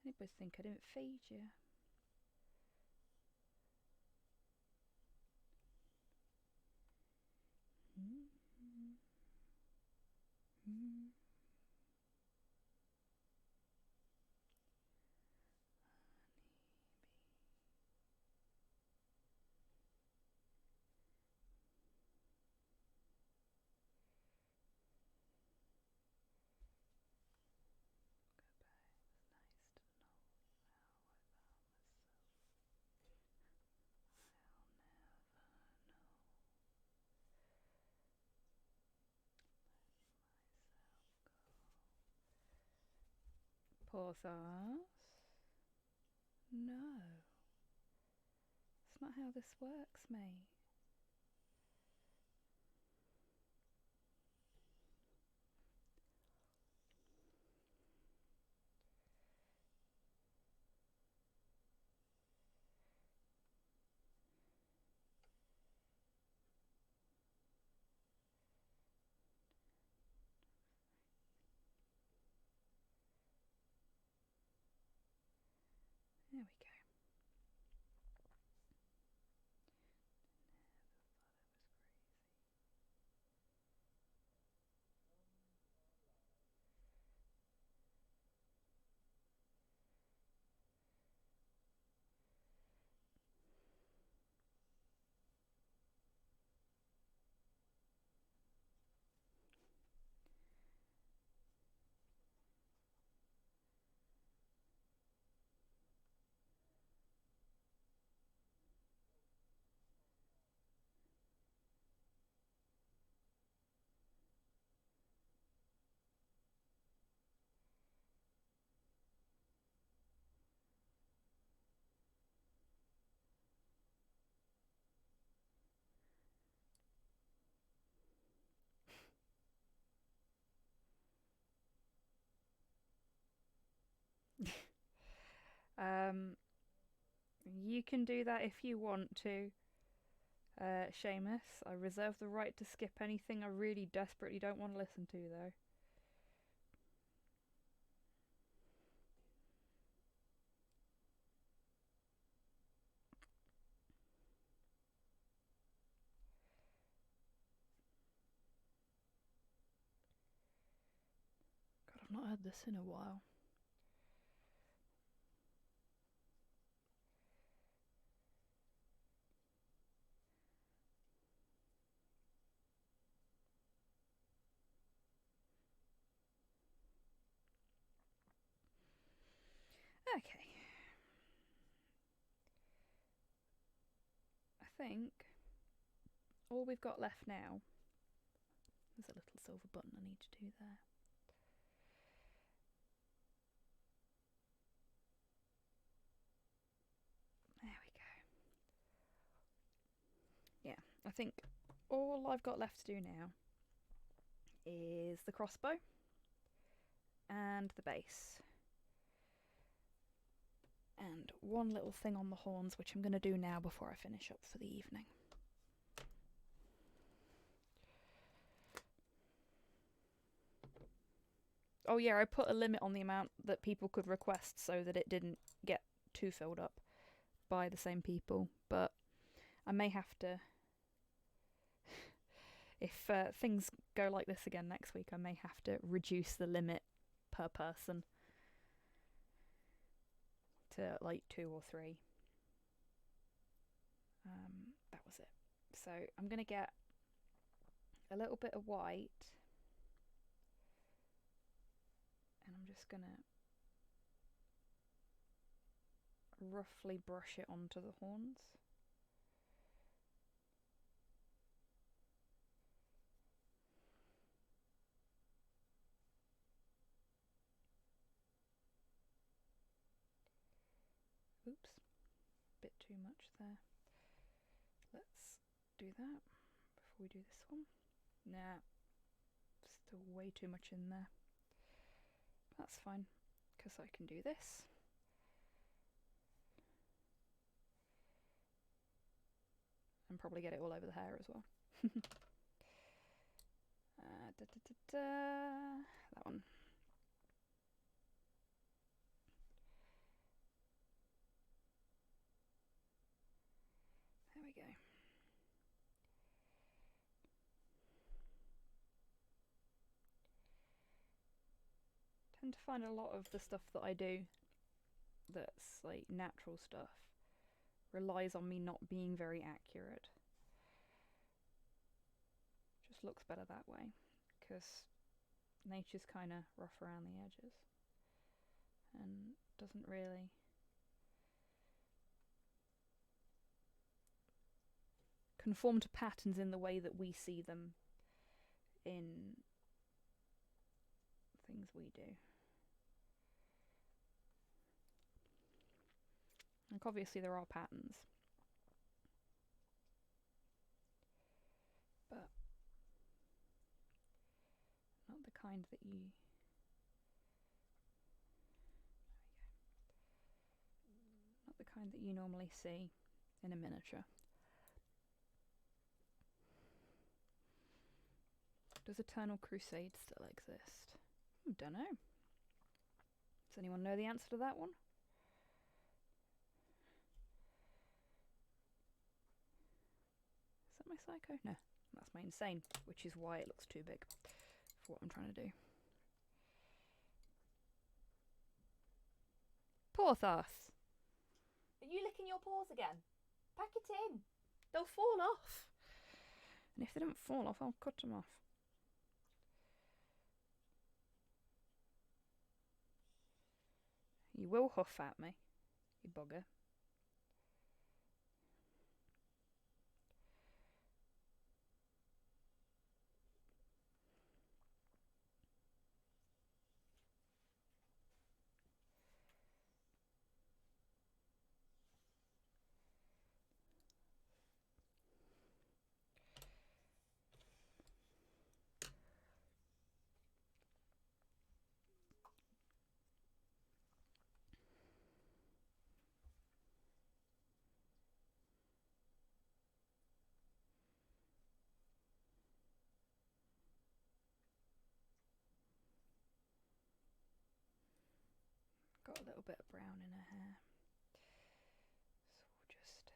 Anybody think I didn't feed you? Porthos? No. That's not how this works, mate. There we go. You can do that if you want to, Seamus. I reserve the right to skip anything I really desperately don't want to listen to, though. God, I've not heard this in a while. Okay. I think all we've got left now. There's a little silver button I need to do there. There we go. Yeah, I think all I've got left to do now is the crossbow and the base. And one little thing on the horns, which I'm going to do now before I finish up for the evening. Oh yeah, I put a limit on the amount that people could request so that it didn't get too filled up by the same people. But I may have to, if things go like this again next week, I may have to reduce the limit per person to like 2 or 3. That was it. So I'm going to get a little bit of white, and I'm just going to roughly brush it onto the horns. Oops, bit too much there. Let's do that before we do this one. Nah, still way too much in there. That's fine, because I can do this. And probably get it all over the hair as well. That one. There we go. Tend to find a lot of the stuff that I do that's like natural stuff relies on me not being very accurate. Just looks better that way, because nature's kind of rough around the edges and doesn't really conform to patterns in the way that we see them in things we do. Like, obviously there are patterns, but not the kind that you... not the kind that you normally see in a miniature. Does Eternal Crusade still exist? Don't know. Does anyone know the answer to that one? Is that my psycho? No, that's my insane, which is why it looks too big for what I'm trying to do. Porthos! Are you licking your paws again? Pack it in! They'll fall off! And if they don't fall off, I'll cut them off. You will huff at me, you bugger. Got a little bit of brown in her hair, so we'll just...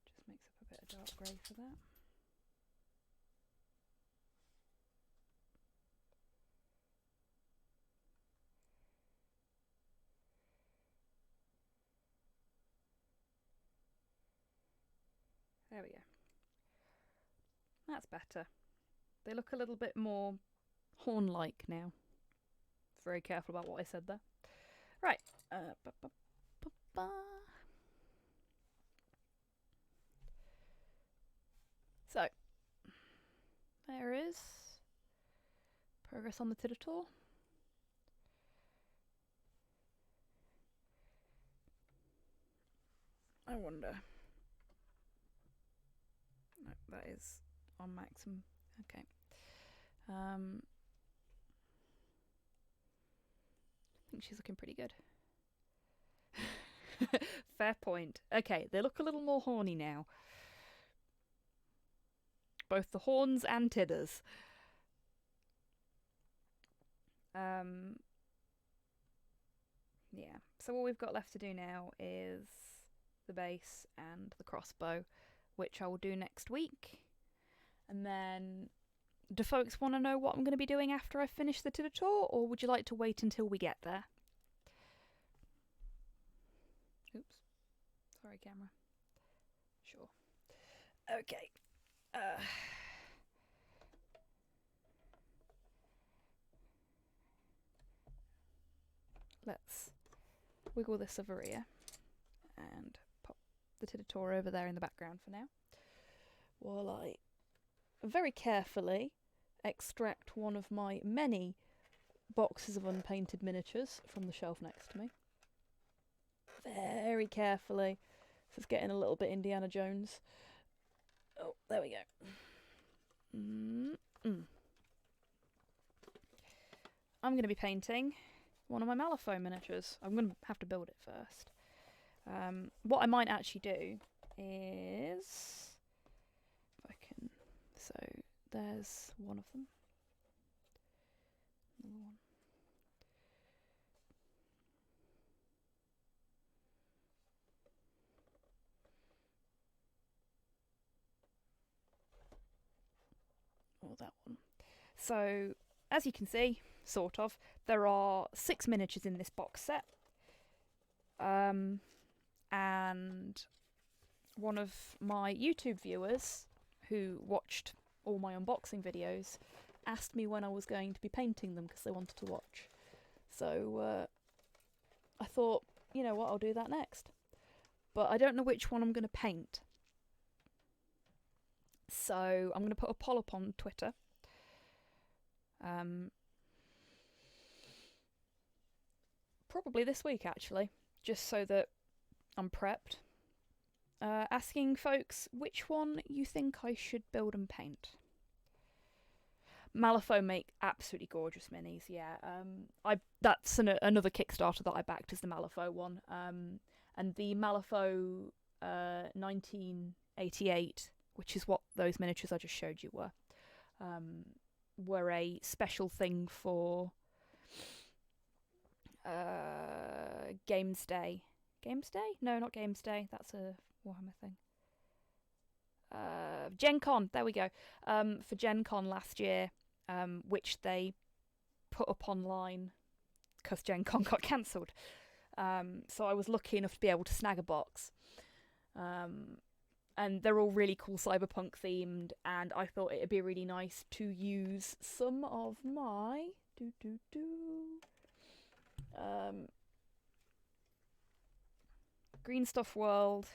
just mix up a bit of dark grey for that. There we go. That's better. They look a little bit more horn-like now. Very careful about what I said there. Right. So, there is progress on the Tiddertaur. I wonder. No, that is on maximum. Okay. I think she's looking pretty good. Fair point. Okay, they look a little more horny now. Both the horns and tidders. Yeah, so all we've got left to do now is the base and the crossbow, which I will do next week. And then, do folks want to know what I'm going to be doing after I finish the Tiddertaur, or would you like to wait until we get there? Oops. Sorry, camera. Sure. Okay. Let's wiggle this over here and pop the Tiddertaur over there in the background for now, while I very carefully extract one of my many boxes of unpainted miniatures from the shelf next to me. Very carefully. This is getting a little bit Indiana Jones. Oh, there we go. I'm going to be painting one of my Malifaux miniatures. I'm going to have to build it first. What I might actually do is... if I can... So, there's one of them. Another one. Or that one. So, as you can see, sort of, there are 6 miniatures in this box set. And one of my YouTube viewers, who watched all my unboxing videos, asked me when I was going to be painting them because they wanted to watch. So I thought, you know what, I'll do that next. But I don't know which one I'm going to paint. So I'm going to put a poll up on Twitter. Probably this week, actually, just so that I'm prepped. Asking folks which one you think I should build and paint. Malifaux make absolutely gorgeous minis, yeah. That's another Kickstarter that I backed, is the Malifaux one. And the Malifaux 1988, which is what those miniatures I just showed you were a special thing for Games Day. Games Day? No, not Games Day. That's a Warhammer thing. Gen Con, there we go. For Gen Con last year, which they put up online because Gen Con got cancelled. So I was lucky enough to be able to snag a box. And they're all really cool cyberpunk themed, and I thought it'd be really nice to use some of my Green Stuff World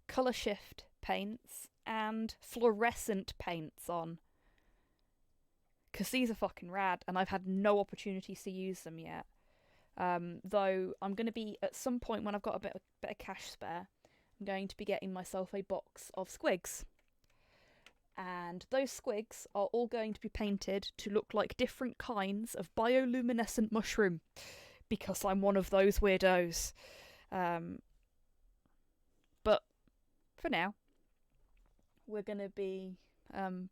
colour shift paints and fluorescent paints on, because these are fucking rad and I've had no opportunities to use them yet. Though I'm going to be, at some point when I've got a bit of cash spare, I'm going to be getting myself a box of squigs. And those squigs are all going to be painted to look like different kinds of bioluminescent mushroom, because I'm one of those weirdos. But for now, we're going to be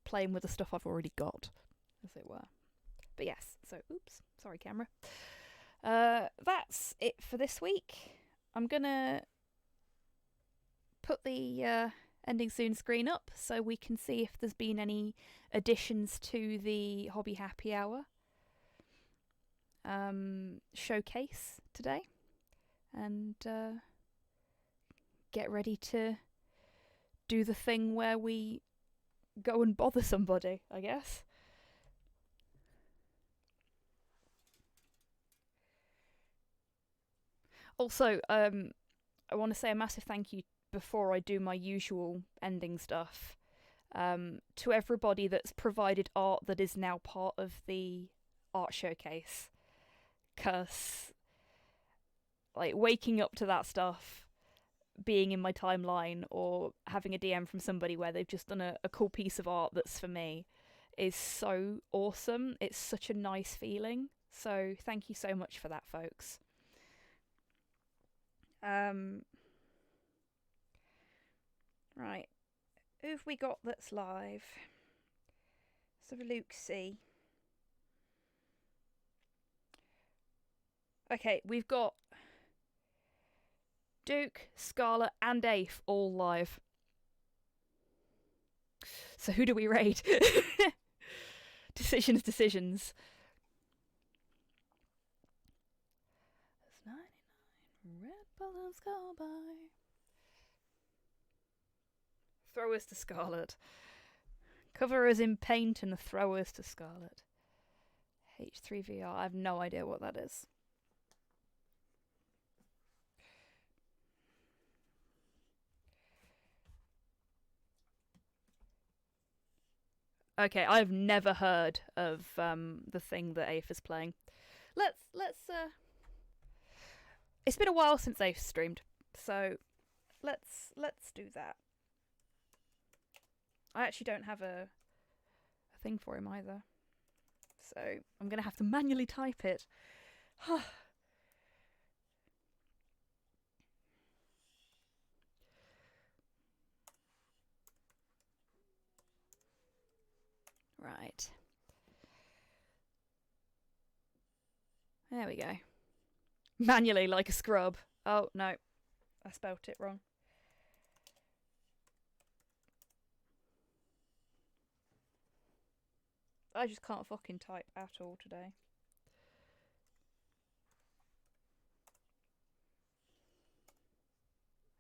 playing with the stuff I've already got, as it were. But yes, so oops, sorry camera. That's it for this week. I'm going to put the ending soon screen up so we can see if there's been any additions to the Hobby Happy Hour showcase today, and get ready to do the thing where we go and bother somebody, I guess. Also, I want to say a massive thank you before I do my usual ending stuff to everybody that's provided art that is now part of the art showcase. 'Cause, like, waking up to that stuff, being in my timeline, or having a DM from somebody where they've just done a cool piece of art that's for me is so awesome. It's such a nice feeling. So thank you so much for that, folks. Right. Who've we got that's live? So Luke C. Okay, we've got Duke, Scarlet, and Afe all live. So who do we raid? Decisions. There's 99 red balloons go by. Throw us to Scarlet. Cover us in paint and throw us to Scarlet. H3VR, I have no idea what that is. Okay, I've never heard of the thing that Afe is playing. Let's it's been a while since Afe streamed, so let's do that. I actually don't have a thing for him either, so I'm gonna have to manually type it. Right. There we go. Manually, like a scrub. Oh, no. I spelt it wrong. I just can't fucking type at all today.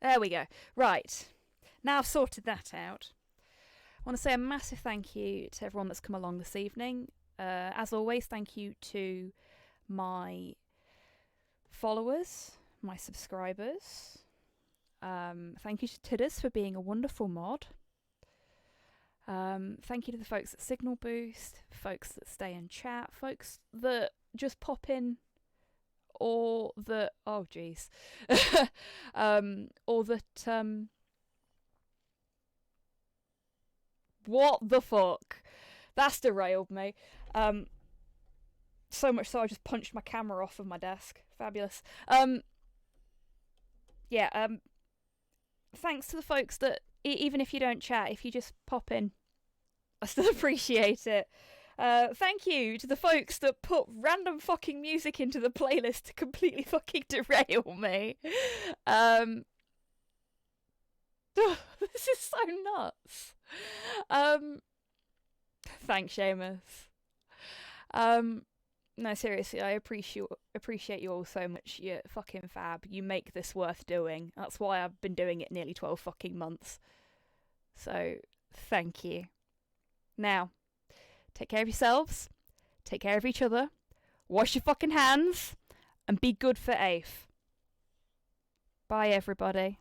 There we go. Right. Now I've sorted that out. I want to say a massive thank you to everyone that's come along this evening. As always, thank you to my followers, my subscribers. Thank you to Tidders for being a wonderful mod. Thank you to the folks at Signal Boost, folks that stay in chat, folks that just pop in, or that, oh jeez, or that, what the fuck? That's derailed me. So much so I just punched my camera off of my desk. Fabulous. Yeah, thanks to the folks that, even if you don't chat, if you just pop in, I still appreciate it. Thank you to the folks that put random fucking music into the playlist to completely fucking derail me. This is so nuts. Thanks, Seamus. No, seriously, I appreciate you all so much. You're fucking fab. You make this worth doing. That's why I've been doing it nearly 12 fucking months. So, thank you. Now, take care of yourselves, take care of each other, wash your fucking hands, and be good for Afe. Bye, everybody.